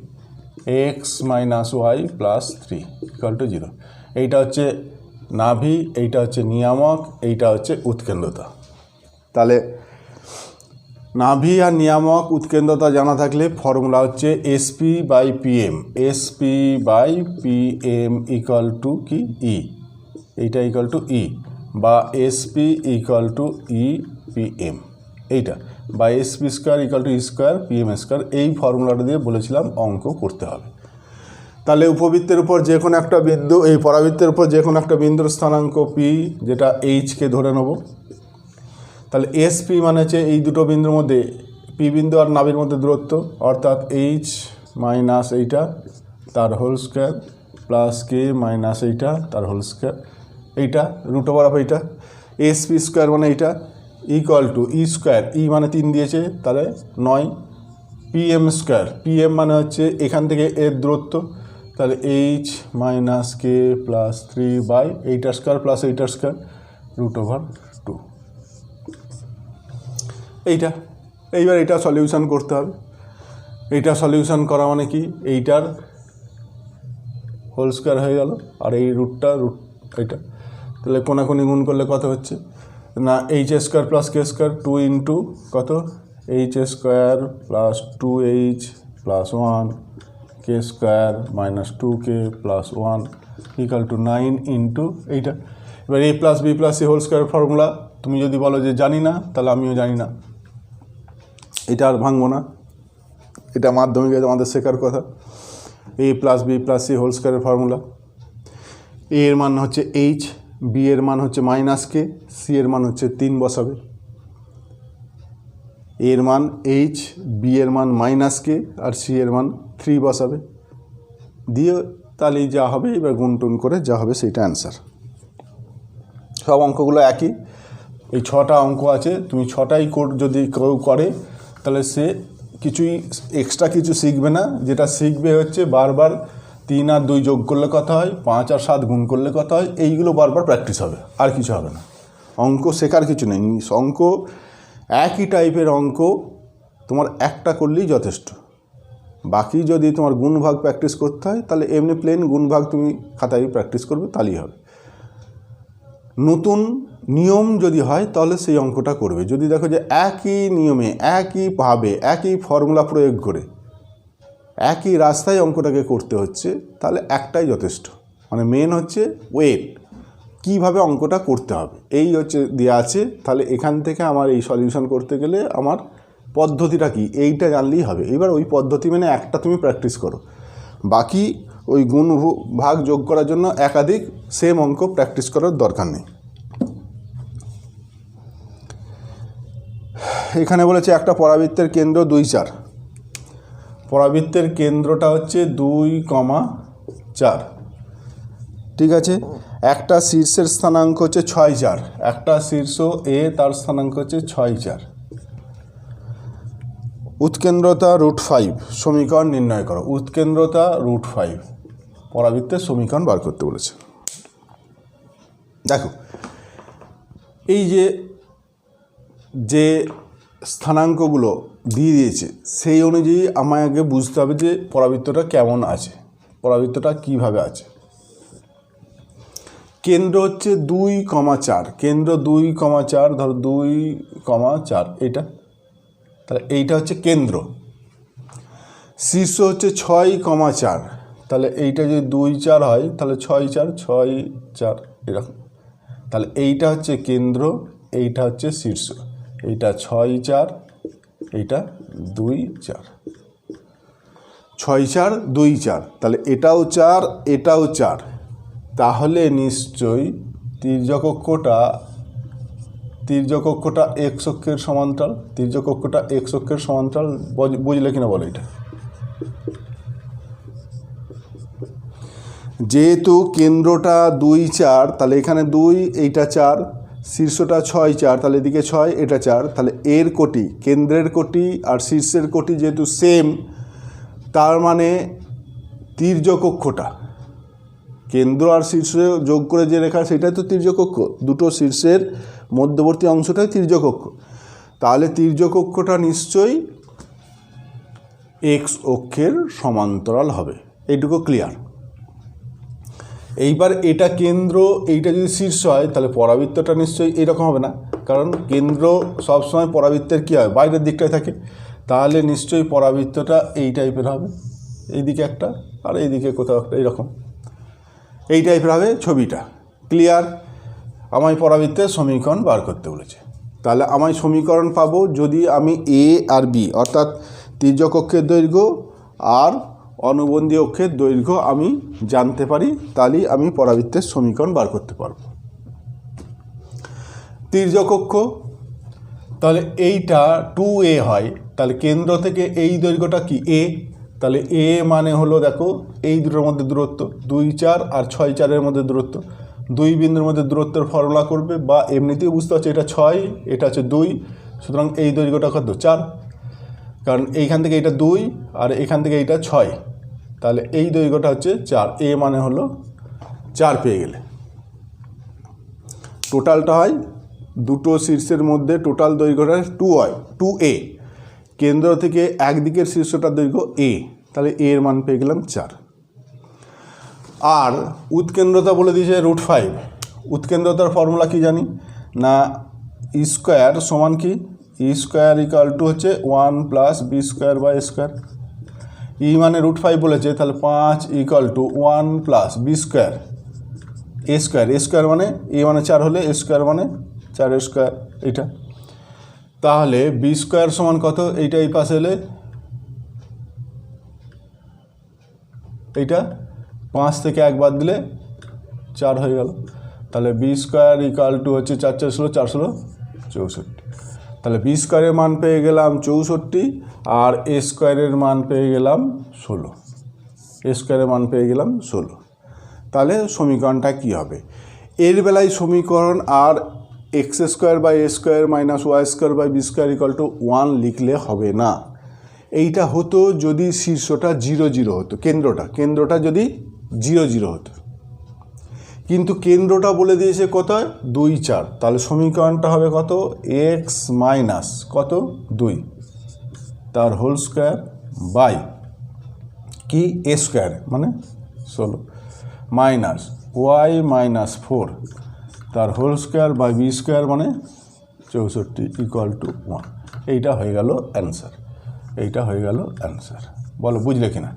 x - y + 3 = 0। এইটা হচ্ছে নাভি, এইটা হচ্ছে নিয়ামক, এইটা হচ্ছে উৎকেন্দ্রতা। তাহলে নাভি আর নিয়ামক উৎকেন্দ্রতা জানা থাকলে ফর্মুলা হচ্ছে SP/PM, SP/PM = কি E, এইটা = E, বা SP = EPM, এইটা, বা SP² = E², PM²। এই ফর্মুলাটা দিয়ে বলেছিলাম অঙ্ক করতে হবে। তাহলে উপবৃত্তের উপর যে কোনো একটা বিন্দু, এই পরাবৃত্তের উপর যে কোনো একটা বিন্দুর স্থানাঙ্ক P, যেটা H-কে ধরে নেব। তাহলে SP মানে হচ্ছে এই দুটো বিন্দুর মধ্যে, P বিন্দু আর নাভির মধ্যে দূরত্ব, অর্থাৎ H - এইটা তার হোল স্কোয়ার প্লাস K - এইটা তার হোল স্কোয়ার, এইটা √, এইটা SP² মানে এইটা = E², E মানে 3 দিয়েছে, তাহলে 9, PM², PM মানে হচ্ছে এখান থেকে এর দূরত্ব, তাহলে H - K + 3/8² + 8² √2। এইটা এইবার এটা সলিউশন করতে হবে। এইটা সলিউশন করা মানে কি, এইটার হোল স্কোয়ার হয়ে গেল, আর এই এইটা, তাহলে কোনাকুনি গুণ করলে কত হচ্ছে না, h² + k² 2 × কত, h² + 2h + 1 k² - 2k + 1 = 9 × এইটা। এবার a + b + c whole square formula তুমি যদি বলো যে জানি না, তাহলে আমিও জানি না, এটা আর ভাঙবো না, এটা মাধ্যমিকে আমাদের শেখার কথা। a + b + c হোল স্কোয়ারের ফর্মুলা, a এর মান হচ্ছে h, b এর মান হচ্ছে -k, c এর মান হচ্ছে 3 বসাবে। a এর মান h, b এর মান -k আর c এর মান 3 বসাবে, দিয়ে তাহলেই যা হবে, এবার গুণ টুন করে যা হবে সেইটা অ্যান্সার। সব অঙ্কগুলো একই, এই 6টা অঙ্ক আছে, তুমি 6টাই যদি কেউ করে তাহলে সে কিছুই এক্সট্রা কিছু শিখবে না। যেটা শিখবে হচ্ছে বারবার 3 আর 2 যোগ করলে কথা হয়, 5 আর 7 গুণ করলে কথা হয়, এইগুলো বারবার প্র্যাকটিস হবে, আর কিছু হবে না। অঙ্ক শেখার কিছু নেই, অঙ্ক একই টাইপের অঙ্ক তোমার একটা করলেই যথেষ্ট। বাকি যদি তোমার গুণ ভাগ প্র্যাকটিস করতে হয় তাহলে এমনি প্লেন গুণ ভাগ তুমি খাতায় প্র্যাকটিস করবে, তাহলেই হবে। নতুন নিয়ম যদি হয় তাহলে সেই অঙ্কটা করবে। যদি দেখো যে একই নিয়মে, একইভাবে, একই ফর্মুলা প্রয়োগ করে একই রাস্তায় অঙ্কটাকে করতে হচ্ছে, তাহলে একটাই যথেষ্ট। মানে মেন হচ্ছে ওয়েট, কীভাবে অঙ্কটা করতে হবে এই হচ্ছে দেওয়া আছে। তাহলে এখান থেকে আমার এই সলিউশন করতে গেলে আমার পদ্ধতিটা কি, এইটা জানলেই হবে। এবার ওই পদ্ধতি মানে একটা তুমি প্র্যাকটিস করো, বাকি ওই গুণ ভাগ যোগ করার জন্য একাধিক সেম অঙ্ক প্র্যাকটিস করার দরকার নেই। এখানে বলেছে একটা পরাবৃত্তের কেন্দ্র 2, 4। পরাবৃত্তের কেন্দ্রটা হচ্ছে 2,4, ঠিক আছে। একটা শীর্ষের স্থানাঙ্ক হচ্ছে 6, 4। একটা শীর্ষ এ, তার স্থানাঙ্ক হচ্ছে 6, 4। উৎকেন্দ্রতা √5 সমীকরণ নির্ণয় করো। উৎকেন্দ্রতা √5 পরাবৃত্তের সমীকরণ বার করতে বলেছে। দেখো, এই যে স্থানাঙ্কগুলো দিয়ে দিয়েছে সেই অনুযায়ী আমায় আগে বুঝতে হবে যে পরাবৃত্তটা কেমন আছে, পরাবৃত্তটা কিভাবে আছে। কেন্দ্র হচ্ছে 2,4, কেন্দ্র 2,4, ধরো 2,4 এইটা, তাহলে এইটা হচ্ছে কেন্দ্র। শীর্ষ হচ্ছে 6,4, তাহলে এইটা যদি 2, 4 হয় তাহলে 6, 4, 6, 4 এরকম। তাহলে এইটা হচ্ছে কেন্দ্র, এইটা হচ্ছে শীর্ষ, এইটা 6, 4, এইটা 2, 4, 6, 4, 2, 4। তাহলে এটাও 4, এটাও 4। তাহলে নিশ্চয়ই তির্যক এক্স অক্ষের সমান্তরাল। তির্যক অক্ষটা এক্স অক্ষের সমান্তরাল, বুঝলে কিনা বলো এটা। যেহেতু কেন্দ্রটা 2, 4, তাহলে এখানে 2, এইটা 4, শীর্ষটা 6, 4, তাহলে এদিকে 6, এটা 4। তাহলে এর কোটি, কেন্দ্রের কোটি আর শীর্ষের কোটি যেহেতু সেম, তার মানে তির্যক অক্ষটা, কেন্দ্র আর শীর্ষ যোগ করে যে রেখা সেটাই তো তির্যক অক্ষ। দুটো শীর্ষের মধ্যবর্তী অংশটাই তির্যক অক্ষ। তাহলে তির্যক অক্ষটা নিশ্চয়ই এক্স অক্ষের সমান্তরাল হবে। এইটুকু ক্লিয়ার। এইবার এটা কেন্দ্র, এইটা যদি শীর্ষ হয় তাহলে পরাবৃত্তটা নিশ্চয়ই এইরকম হবে না, কারণ কেন্দ্র সবসময় পরাবৃত্তের কী হয়, বাইরের দিকটায় থাকে। তাহলে নিশ্চয়ই পরাবৃত্তটা এই টাইপের হবে, এইদিকে একটা আর এইদিকে কোথাও একটা এইরকম, এই টাইপের হবে ছবিটা। ক্লিয়ার? আমায় পরাবৃত্তের সমীকরণ বার করতে বলেছে। তাহলে আমায় সমীকরণ পাবো যদি আমি এ আর বি, অর্থাৎ তির্যক অক্ষের দৈর্ঘ্য আর অনুবন্ধী অক্ষের দৈর্ঘ্য আমি জানতে পারি, তাহলেই আমি পরাবৃত্তের সমীকরণ বার করতে পারবো। তির্যক অক্ষ, তাহলে এইটা 2a হয়, তাহলে কেন্দ্র থেকে এই দৈর্ঘ্যটা কি a, তাহলে a মানে হলো দেখো এই দুটোর মধ্যে দূরত্ব 2, 4 আর 6, 4-এর মধ্যে দূরত্ব। দুই বিন্দুর মধ্যে দূরত্বের ফর্মুলা করবে, বা এমনিতেই বুঝতে পারছো এটা 6, এটা হচ্ছে 2, সুতরাং এই দৈর্ঘ্যটা কত 4, কারণ এইখান থেকে এইটা 2 আর এখান থেকে এইটা 6, তাহলে এই দৈর্ঘ্যটা হচ্ছে 4। a মানে হলো 4 পেয়ে গেলে। টোটালটা হয় দুটো শীর্ষের মধ্যে টোটাল দৈর্ঘ্যটা 2 হয়, 2a। কেন্দ্র থেকে একদিকের শীর্ষটার দৈর্ঘ্য a, তাহলে a এর মান পেয়ে গেলাম 4। আর উৎকেন্দ্রতা বলে দিয়েছে √5। উৎকেন্দ্রতার ফর্মুলা কি জানি না, ই স্কোয়ার সমান কি, ই স্কোয়ার ইকুয়াল টু হচ্ছে 1 + b²/a²। ই মানে √5 বলেছে, তাহলে 5 ইকুয়াল টু 1 + b² a² মানে এ মানে 4 হলে a² মানে 4a², এইটা। তাহলে b² সমান কত, এইটা এই পাশে এলে এইটা 5 থেকে 1 বাদ দিলে 4 হয়ে গেল। তাহলে b² ইকুয়াল টু হচ্ছে 4 × 4 = 16, 4 × 64। তাহলে b² এর মান পেয়ে গেলাম 64 আর a² এর মান পেয়ে গেলাম 16। a² এর মান পেয়ে গেলাম 16। তাহলে সমীকরণটা কি হবে, এর বেলায় সমীকরণ আর x² / a² - y² / b² = 1 লিখলে হবে না। এইটা হতো যদি শীর্ষটা 0, 0 হতো, কেন্দ্রটা যদি 0, 0 হতো, কিন্তু কেন্দ্রটা বলে দিয়েছে কোথায় 2, 4। তাহলে সমীকরণটা হবে কত, x - কত 2 তার হোল স্কোয়ার বাই কি a² মানে 16 মাইনাস y - 4 তার হোল স্কোয়ার বাই b² মানে 64 ইকুয়াল টু 1। এইটা হয়ে গেল অ্যান্সার, এইটা হয়ে গেল অ্যান্সার। বলো বুঝলে কিনা,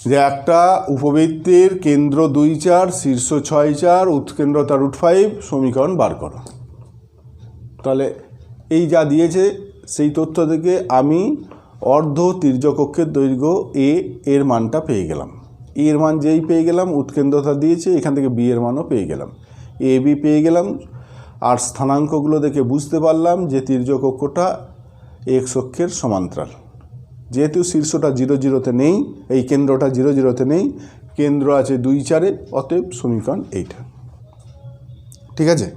যে একটা উপবৃত্তের কেন্দ্র 2, 4, শীর্ষ 6, 4, উৎকেন্দ্রতা √5, সমীকরণ বার করো। তাহলে এই যা দিয়েছে সেই তথ্য থেকে আমি অর্ধ তির্যক অক্ষের দৈর্ঘ্য a এর মানটা পেয়ে গেলাম। a এর মান যেই পেয়ে গেলাম, উৎকেন্দ্রতা দিয়েছে, এখান থেকে b এর মানও পেয়ে গেলাম, a b পেয়ে গেলাম। আর স্থানাঙ্কগুলো দেখে বুঝতে পারলাম যে তির্যক অক্ষটা এক্স অক্ষের সমান্তরাল। যেহেতু শীর্ষটা 0 0-তে নেই, এই কেন্দ্রটা 0 0-তে নেই, কেন্দ্র আছে 2 4-এ, অতএব সমীকরণ এইটা। ঠিক আছে,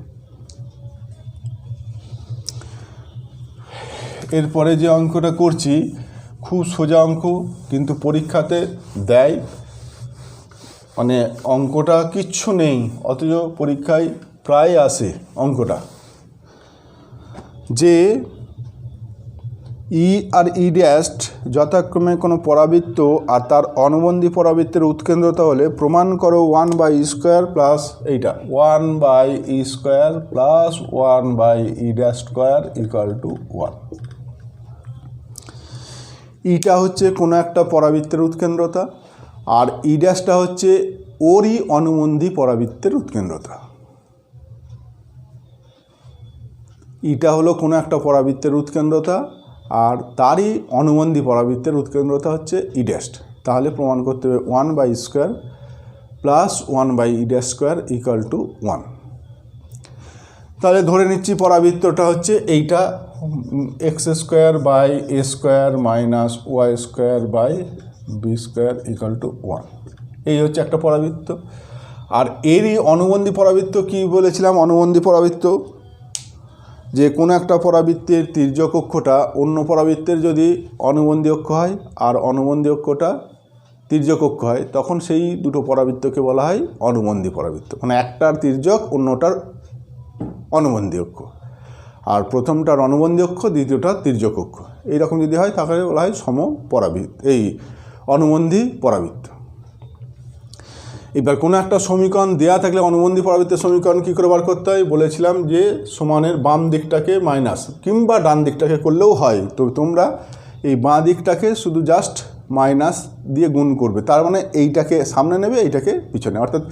এরপরে যে অঙ্কটা করছি খুব সোজা অঙ্ক, কিন্তু পরীক্ষাতে দেয় মানে অঙ্কটা কিচ্ছু নেই, অথচ পরীক্ষায় প্রায় আসে অঙ্কটা, যে ই আর ই ড্যাশ যথাক্রমে কোনো পরাবৃত্ত আর তার অনুবন্ধী পরাবৃত্তের উৎকেন্দ্রতা হলে প্রমাণ করো 1/e² প্লাস এইটা 1/e² plus 1/e² equal to 1। ইটা হচ্ছে কোনো একটা পরাবৃত্তের উৎকেন্দ্রতা, আর ই ড্যাশটা হচ্ছে ওরই অনুবন্ধী পরাবৃত্তের উৎকেন্দ্রতা। ইটা হলো কোনো একটা পরাবৃত্তের উৎকেন্দ্রতা, আর তারই অনুবন্ধী পরাবৃত্তের উৎকেন্দ্রতা হচ্ছে ই ড্যাশ। তাহলে প্রমাণ করতে হবে 1/e² plus 1/e² equal to 1। তাহলে ধরে নিচ্ছি পরাবৃত্তটা হচ্ছে এইটা x² minus y² equal to 1। এই হচ্ছে একটা পরাবৃত্ত। আর এরই অনুবন্ধী পরাবৃত্ত কি বলেছিলাম? অনুবন্ধী পরাবৃত্ত যে কোনো একটা পরাবৃত্তের তির্যক অক্ষটা অন্য পরাবৃত্তের যদি অনুবন্ধী অক্ষ হয় আর অনুবন্ধী অক্ষটা তির্যক অক্ষ হয়, তখন সেই দুটো পরাবৃত্তকে বলা হয় অনুবন্ধী পরাবৃত্ত। মানে একটার তির্যক, অন্যটার অনুবন্ধী অক্ষ, আর প্রথমটার অনুবন্ধী অক্ষ, দ্বিতীয়টার তির্যক অক্ষ। এইরকম যদি হয় তাহলে বলা হয় সম পরাবৃত্ত, এই অনুবন্ধী পরাবৃত্ত। এবার কোনো একটা সমীকরণ দেয়া থাকলে অনুবন্ধী পরাবৃত্তের সমীকরণ কী করে বার করতে হয় বলেছিলাম, যে সমানের বাম দিকটাকে মাইনাস কিংবা ডান দিকটাকে করলেও হয়। তো তোমরা এই বাঁ দিকটাকে শুধু জাস্ট মাইনাস দিয়ে গুণ করবে, তার মানে এইটাকে সামনে নেবে, এইটাকে পিছনে। অর্থাৎ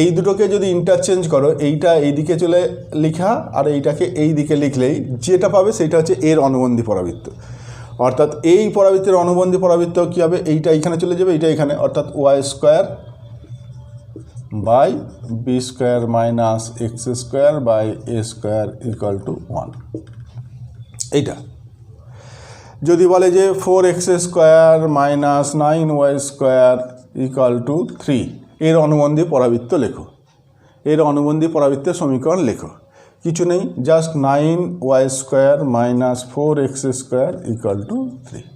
এই দুটোকে যদি ইন্টারচেঞ্জ করো, এইটা এই দিকে চলে লেখা আর এইটাকে এই দিকে লিখলেই যেটা পাবে সেটা হচ্ছে এর অনুবন্ধী পরাবৃত্ত। অর্থাৎ এই পরাবৃত্তের অনুবন্ধী পরাবৃত্ত কী হবে? এইটা এইখানে চলে যাবে, এইটা এখানে, অর্থাৎ y² by b² minus x² by a² equal to 1। এইটা যদি বলে যে 4x² minus 9y² equal to 3, এর অনুবন্ধী পরাবৃত্ত লেখো, এর অনুবন্ধী পরাবৃত্তের সমীকরণ লেখো। কিছু নেই, just 9y² minus 4x² equal to 3।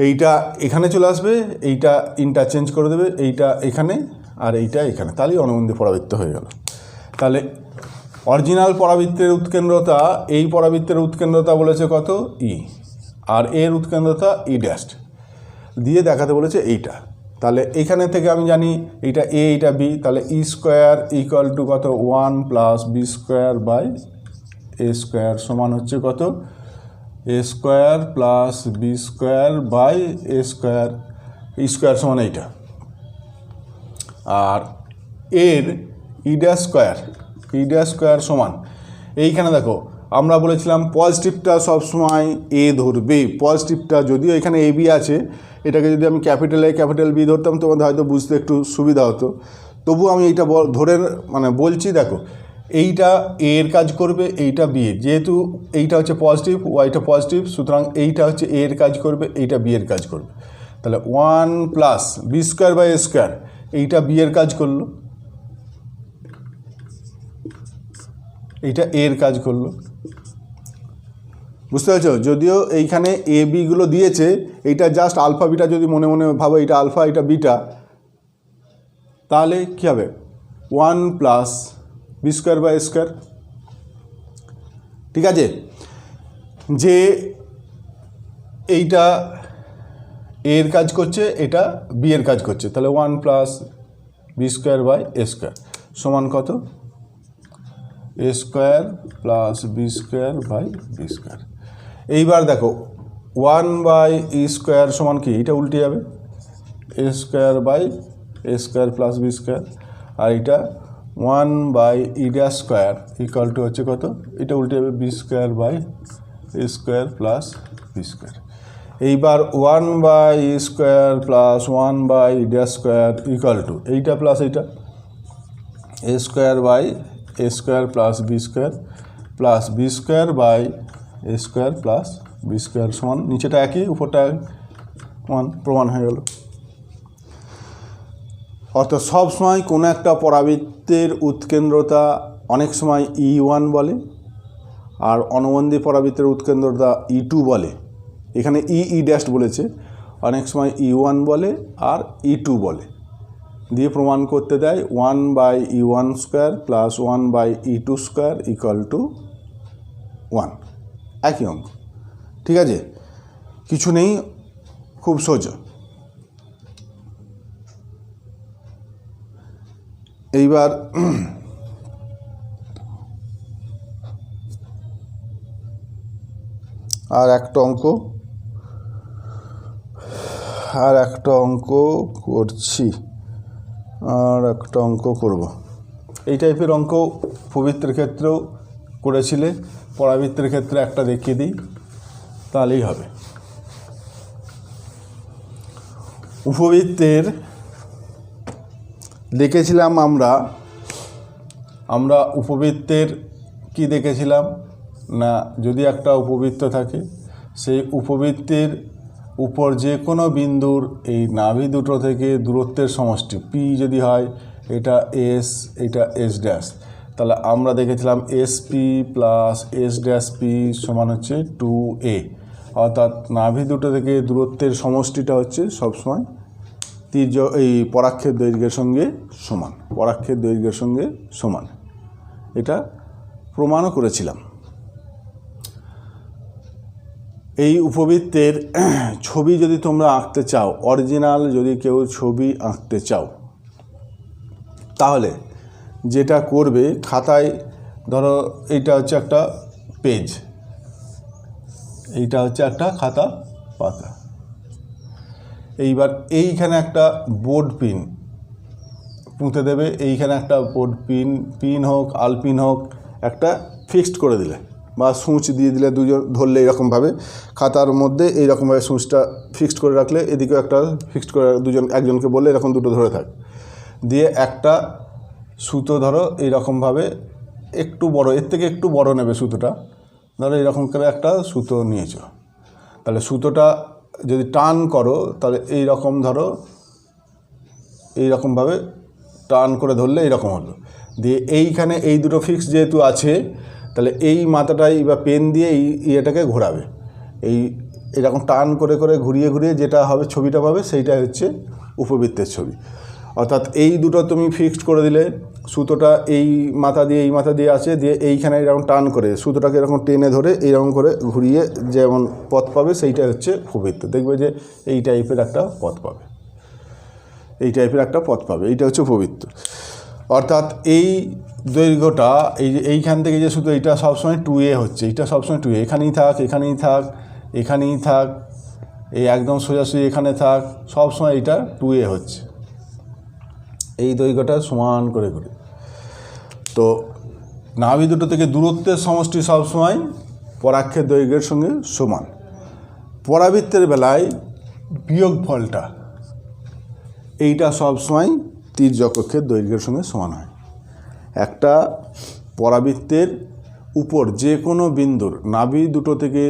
এইটা এখানে চলে আসবে, এইটা ইন্টারচেঞ্জ করে দেবে, এইটা এখানে আর এইটা এখানে, তাহলেই অনুবন্ধী পরাবৃত্ত হয়ে গেল। তাহলে অরিজিনাল পরাবৃত্তের উৎকেন্দ্রতা, এই পরাবৃত্তের উৎকেন্দ্রতা বলেছে কত? ই, আর এর উৎকেন্দ্রতা ই ড্যাশ দিয়ে দেখাতে বলেছে এইটা। তাহলে এখানে থেকে আমি জানি এইটা এ, এইটা বি, তাহলে ই² ইকুয়াল টু কত? 1 প্লাস b² বাই a² সমান হচ্ছে কত? a² plus b² by a², ই² সমান এইটা। আর এর ই ড্যাশ² সমান এইখানে দেখো আমরা বলেছিলাম পজিটিভটা সবসময় এ ধরবে। পজিটিভটা যদিও এখানে এ বি আছে, এটাকে যদি আমি ক্যাপিটাল এ ক্যাপিটাল বি ধরতাম তোমাদের হয়তো বুঝতে একটু সুবিধা হতো, তবু আমি এইটা ধরে মানে বলছি। দেখো এইটা এর কাজ করবে, এইটা বি এর, যেহেতু এইটা হচ্ছে পজিটিভ, ওয়াইটা পজিটিভ, সুতরাং এইটা হচ্ছে এর কাজ করবে, এইটা বি এর কাজ করবে। তাহলে 1 প্লাস b² বাই a², এইটা বি এর কাজ করলো, এইটা এর কাজ করলো। বুঝতে পারছো? যদিও এইখানে এ বিগুলো দিয়েছে, এইটা জাস্ট আলফা বিটা যদি মনে মনে ভাবো এটা আলফা এটা বিটা, তাহলে কী হবে? 1 প্লাস b² বাই a²। ঠিক আছে, যে এইটা এর কাজ করছে, এটা বি এর কাজ করছে, তাহলে 1 প্লাস b² বাই a² সমান কত? a² plus b² by b²। এইবার দেখো 1/e² সমান কি? এটা উল্টে যাবে, a² by a² plus b², আর এটা 1/e² ইকুয়াল টু হচ্ছে কত? এটা উল্টে যাবে b² by a² plus b²। এইবার 1/e² plus 1/e² equal to এইটা প্লাস এইটা, A square by A square plus B square by A square plus B square সমান, নিচেটা একই উপরটা প্রমাণ হয়ে গেল। অর্থাৎ সব সময় কোনো একটা পরাবৃত্তের উৎকেন্দ্রতা অনেক সময় E1 বলে, আর অনবন্ধী পরাবৃত্তের উৎকেন্দ্রতা E2 বলে। এখানে E ড্যাশ বলেছে, অনেক সময় E1 বলে আর E2 বলে, দিয়ে প্রমাণ করতে দেয় 1/E1 square plus 1/E2 square equal to 1, একই অঙ্ক। ঠিক আছে, কিছু নেই, খুব সোজা। এইবার আর একটা অঙ্ক করছি, করব। এই টাইপের অঙ্ক উপবৃত্তের ক্ষেত্রেও করেছিলে, পরাবৃত্তের ক্ষেত্রে একটা দেখিয়ে দিই, তাহলেই হবে। উপবৃত্তের দেখেছিলাম আমরা উপবৃত্তের কি দেখেছিলাম না, যদি একটা উপবৃত্ত থাকে, সেই উপবৃত্তের উপর যে কোনো বিন্দুর এই নাভি দুটো থেকে দূরত্বের সমষ্টি পি যদি হয়, এটা এস, এটা এস ড্যাশ, তাহলে আমরা দেখেছিলাম S P plus S dash P সমান হচ্ছে 2a, অর্থাৎ নাভি দুটো থেকে দূরত্বের সমষ্টিটা হচ্ছে সবসময় এই পরাক্ষের দৈর্ঘ্যের সঙ্গে সমান। এটা প্রমাণও করেছিলাম। এই উপবৃত্তের ছবি যদি তোমরা আঁকতে চাও, অরিজিনাল যদি কেউ ছবি আঁকতে চাও, তাহলে যেটা করবে, খাতায় ধরো এইটা হচ্ছে একটা পেজ, এইটা হচ্ছে একটা খাতা পাতা, এইবার এইখানে একটা বোর্ড পিন পুঁতে দেবে, এইখানে একটা বোর্ড পিন হোক আলপিন হোক একটা ফিক্সড করে দিলে, বা সূচ দিয়ে দিলে, দুজন ধরলে এরকমভাবে খাতার মধ্যে এইরকমভাবে সূচটা ফিক্সড করে রাখলে, এদিকেও একটা ফিক্সড করে একজনকে বললে এরকম দুটো ধরে থাক, দিয়ে একটা সুতো ধরো এইরকমভাবে একটু বড়, এর থেকে একটু বড় নেবে সুতোটা, ধরো এরকম করে একটা সুতো নিয়েছো, তাহলে সুতোটা যদি টান করো, তাহলে এইরকম ধরো, এইরকমভাবে টান করে ধরলে এইরকম হলো, দিয়ে এইখানে এই দুটো ফিক্স যেহেতু আছে, তাহলে এই মাথাটাই বা পেন দিয়ে এই ইয়েটাকে ঘোরাবে, এরকম টান করে ঘুরিয়ে যেটা হবে ছবিটা পাবে, সেইটাই হচ্ছে উপবৃত্তের ছবি। অর্থাৎ এই দুটো তুমি ফিক্সড করে দিলে, সুতোটা এই মাথা দিয়ে আছে, দিয়ে এইখানে এরকম টান করে সুতোটাকে এরকম টেনে ধরে এইরকম করে ঘুরিয়ে যেমন পথ পাবে, সেইটাই হচ্ছে উপবৃত্ত। দেখবে যে এই টাইপের একটা পথ পাবে, এইটা হচ্ছে উপবৃত্ত। অর্থাৎ এই দৈর্ঘ্যটা এইখান থেকে যে শুধু এইটা সবসময় 2a হচ্ছে, এইটা সবসময় 2a, এখানেই থাক, এই একদম সোজাসুজি এখানে থাক, সবসময় এইটা 2a হচ্ছে, এই দৈর্ঘ্যটা সমান করে। তো নাভি দুটো থেকে দূরত্বের সমষ্টি সবসময় পরাক্ষের দৈর্ঘ্যের সঙ্গে সমান। পরাবৃত্তের বেলায় বিয়োগফলটা এইটা সবসময় তির্যক অক্ষের দৈর্ঘ্যের সঙ্গে সমান হয়। একটা পরাবৃত্তের উপর যে কোনো বিন্দুর নাভি দুটো থেকে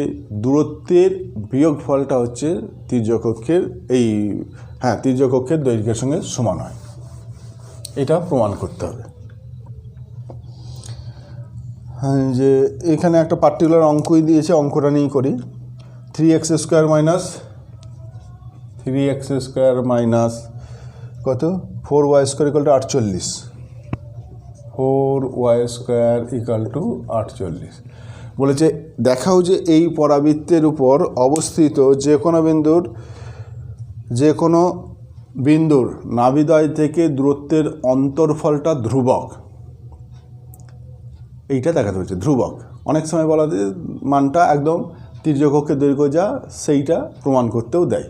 দূরত্বের বিয়োগফলটা হচ্ছে তির্যক অক্ষের দৈর্ঘ্যের সঙ্গে সমান হয়, এটা প্রমাণ করতে হবে। যে এখানে একটা পার্টিকুলার অঙ্কই দিয়েছে, অঙ্কটা নিয়েই করি। 3x স্কোয়ার কত 4y square equal to 48, 4y square equal to 48 বলেছে। দেখাও যে এই পরাবৃত্তের উপর অবস্থিত যে কোনো বিন্দুর নাভিদ্বয় থেকে দূরত্বের অন্তরফলটা ধ্রুবক, এইটা দেখাতে হচ্ছে ধ্রুবক। অনেক সময় বলা যায় মানটা একদম তির্যক অক্ষের দৈর্ঘ্য যা, সেইটা প্রমাণ করতেও দেয়।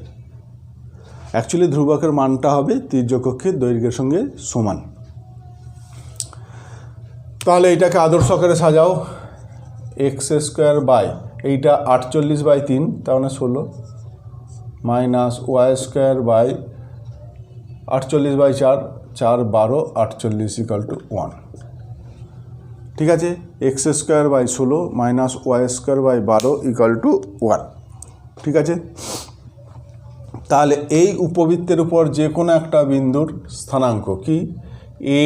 অ্যাকচুয়ালি ধ্রুবকের মানটা হবে তির্যক অক্ষের দৈর্ঘ্যের সঙ্গে সমান। তাহলে এইটাকে আদর্শ আকারে সাজাও, এক্স স্কোয়ার বাই এইটা 48/3, তার মানে 16, minus y square by 48/4, 4 12 48 equal to 1। ঠিক আছে, x square by 16 minus y square by 12 equal to 1। ঠিক আছে, তাহলে এই উপবৃত্তের উপর যে কোনো একটা বিন্দুর স্থানাঙ্ক কি, এ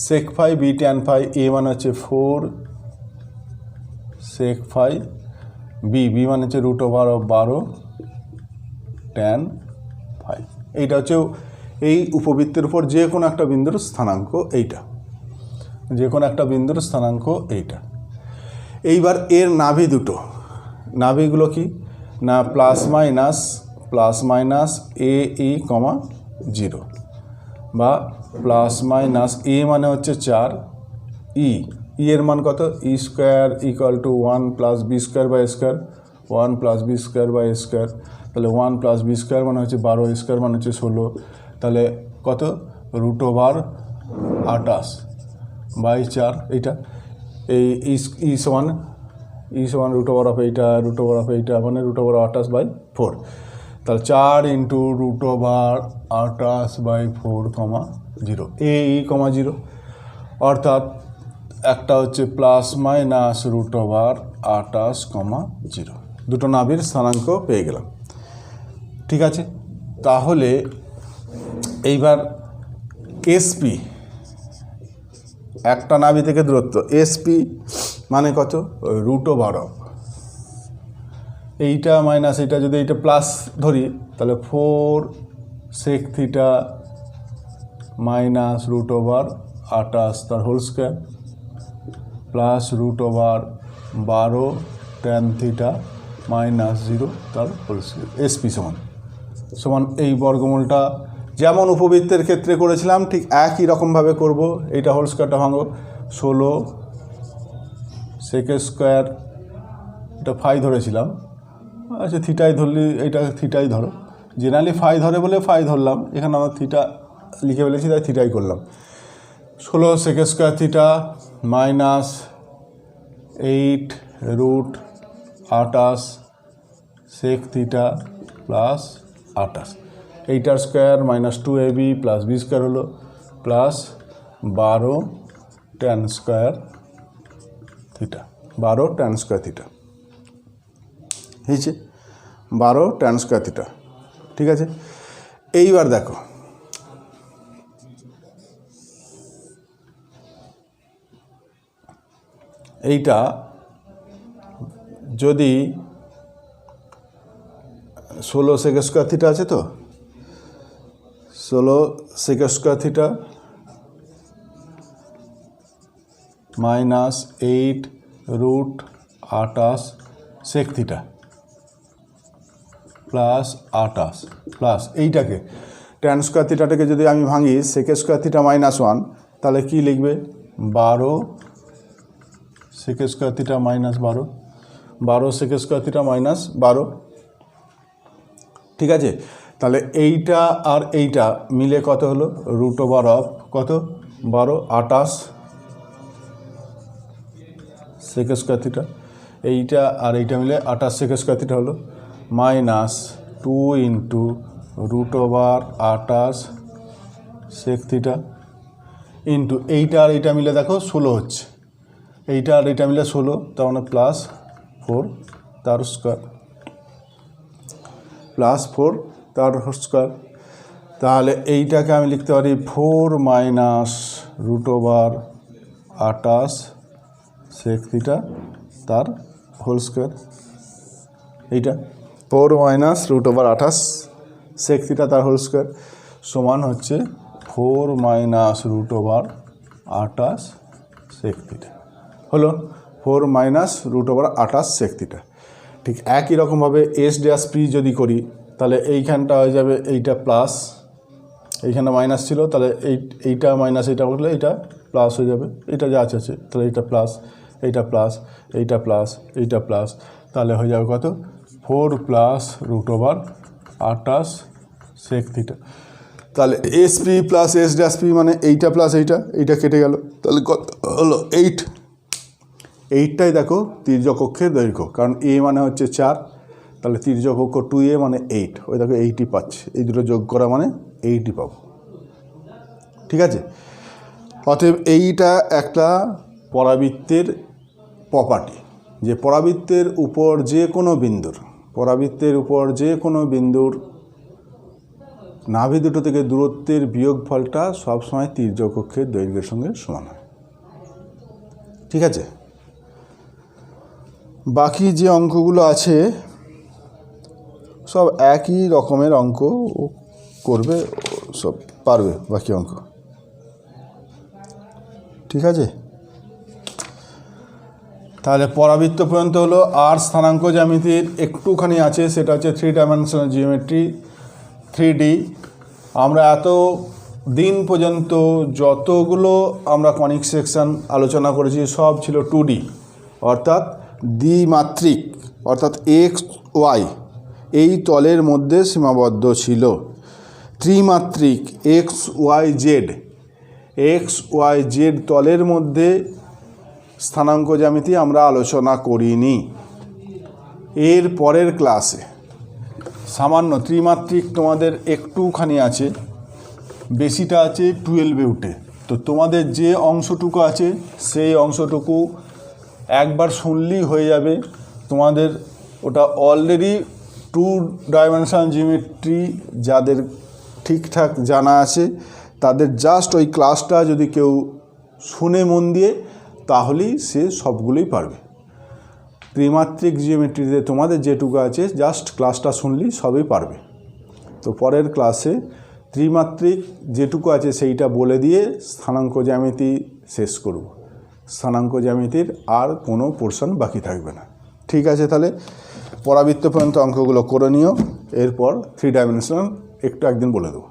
সেক ফাই বি ট্যান ফাই, এ মানে হচ্ছে 4 সেক ফাই, বি মানে হচ্ছে √12 ট্যান ফাই। এইটা হচ্ছে এই উপবৃত্তের উপর যে কোনো একটা বিন্দুর স্থানাঙ্ক, এইটা যে কোনো একটা বিন্দুর স্থানাঙ্ক এইটা। এইবার এর নাভি দুটো, নাভিগুলো কি না প্লাস মাইনাস এ ই কমা 0 বা প্লাস মাইনাস এ মানে হচ্ছে 4, ই এর মান কত, E square equal to 1 plus B square by square, 1 plus B square by square, তাহলে 1 প্লাস বি স্কোয়ার মানে হচ্ছে 12, স্কোয়ার মানে হচ্ছে 16, তাহলে কত √28 বাই 4। এইটা এই ই সমান √8 মানে √28 বাই 4, তাহলে 4 ইন্টু √28 বাই 4 কমা 0, এ ই কমা 0, অর্থাৎ একটা হচ্ছে প্লাস মাইনাস √28 কমা 0, দুটো নাভির স্থানাঙ্ক পেয়ে গেলাম। ঠিক আছে, তাহলে এইবার এসপি, একটা নাভি থেকে দূরত্ব এসপি মানে কত, √12, এইটা মাইনাস এইটা, যদি এইটা প্লাস ধরি তাহলে 4 সেক থিটা মাইনাস √28 তার whole square plus √12 tan theta minus 0 তার হোল স্কোয়ার। এসপি সমান এই বর্গমূলটা যেমন উপবৃত্তের ক্ষেত্রে করেছিলাম ঠিক একই রকমভাবে করব। এইটা হোল স্কোয়ারটা ভাঙো, 16 সেক স্কোয়ার, এটা ফাই ধরেছিলাম, আচ্ছা থিটাই ধরলি, এইটা থিটাই ধরো, জেনারেলি ফাই ধরে বলে ফাই ধরলাম, এখানে আমরা থিটা লিখে ফেলেছি তাই থিটাই করলাম। 16 sec square theta minus 8 √28 sec theta plus 28, এইটার square minus 2ab plus B square হলো plus 12 tan square theta, 12 tan square theta হয়েছে, 12 ট্যান স্কোয়ার থিটা। ঠিক আছে, এইবার দেখো এইটা যদি 16 সেক স্কোয়ার থিটা আছে, তো 16 sec square theta minus 8 √28 sec theta plus 28 plus এইটাকে ট্যান স্কোয়ার থিটাটাকে যদি আমি ভাঙি সেক স্কোয়ার থিটা মাইনাস 1, তাহলে কি লিখবে 12 sec square theta minus 12 sec square theta minus 12। ঠিক আছে, তাহলে এইটা আর এইটা মিলে কত হলো, √12 কত 12 28 সেক স্কোয়ার থিটা, এইটা আর এইটা মিলে 28 সেক স্কোয়ার থিটা হলো, minus 2 into √28 sec theta into এইটা আর এইটা মিলে দেখো 16 হচ্ছে, এইটা আর এইটা মিলে 16, তার মানে প্লাস 4 তার স্কোয়ার, প্লাস 4 তার স্কোয়ার। তাহলে এইটাকে আমি লিখতে পারি 4 মাইনাস √28 সেক থিটা তার হোল স্কোয়ার, এইটা 4 মাইনাস √28 সেক থিটা তার হোল স্কোয়ার সমান হচ্ছে 4 মাইনাস √28 সেক থিটা, হলো 4 মাইনাস √28 সেক থিটা। ঠিক একই রকমভাবে এস ড্যাশ পি যদি করি তাহলে এইখানটা হয়ে যাবে, এইটা প্লাস, এইখানে মাইনাস ছিল, তাহলে এইটা মাইনাস এইটা করলে এইটা প্লাস হয়ে যাবে, এটা যা আছে তাহলে এইটা প্লাস, এইটা প্লাস, এইটা প্লাস, এইটা প্লাস, তাহলে হয়ে যাবে কত 4 প্লাস √28 সেক থিটা। তাহলে S P plus S dash P মানে এইটা প্লাস এইটা কেটে গেল, তাহলে কত হলো 8। 8টাই দেখো তির্যক অক্ষের দৈর্ঘ্য, কারণ এ মানে হচ্ছে 4, তাহলে তির্যক অক্ষ 2a মানে 8, ওই দেখো 8ই পাচ্ছে, এই দুটো যোগ করা মানে 8ই পাবো। ঠিক আছে? অতএব এইটা একটা পরাবৃত্তের প্রপার্টি, যে পরাবৃত্তের উপর যে কোনো বিন্দুর নাভি দুটো থেকে দূরত্বের বিয়োগফলটা সবসময় তির্যক অক্ষের দৈর্ঘ্যের সঙ্গে সমান হয়। ঠিক আছে? বাকি যে অঙ্কগুলো আছে সব একই রকমের অঙ্ক করবে, সব পারবে বাকি অঙ্ক। ঠিক আছে? তাহলে পরাবৃত্ত পর্যন্ত হলো। আর স্থানাঙ্ক জ্যামিতির একটুখানি আছে, সেটা হচ্ছে 3 ডাইমেনশনাল জিওমেট্রি 3D। আমরা এত দিন পর্যন্ত যতগুলো আমরা কনিক সেকশন আলোচনা করেছি সব ছিল 2D, অর্থাৎ দ্বিমাত্রিক, অর্থাৎ এক্স ওয়াই এই তলের মধ্যে সীমাবদ্ধ ছিল। ত্রিমাত্রিক এক্স ওয়াই জেড তলের মধ্যে স্থানাঙ্ক জ্যামিতি আমরা আলোচনা করিনি। এর পরের ক্লাসে সামান্য ত্রিমাত্রিক তোমাদের একটুখানি আছে, বেশিটা আছে 12-এ উঠে। তো তোমাদের যে অংশটুকু আছে সেই অংশটুকু একবার শুনলেই হয়ে যাবে। তোমাদের ওটা অলরেডি 2 ডাইমেনশনাল জিওমেট্রি যাদের ঠিকঠাক জানা আছে তাদের জাস্ট ওই ক্লাসটা যদি কেউ শুনে মন দিয়ে তাহলেই সে সবগুলোই পারবে। ত্রিমাত্রিক জিওমেট্রিতে তোমাদের যেটুকু আছে জাস্ট ক্লাসটা শুনলেই সবই পারবে। তো পরের ক্লাসে ত্রিমাত্রিক যেটুকু আছে সেইটা বলে দিয়ে স্থানাঙ্ক জ্যামিতি শেষ করব। স্থানাঙ্ক জ্যামিতির আর কোনো পোর্শন বাকি থাকবে না। ঠিক আছে? তাহলে পরাবৃত্ত পর্যন্ত অঙ্কগুলো করে নিও, এরপর 3 ডাইমেনশনাল একদিন বলে দেবো।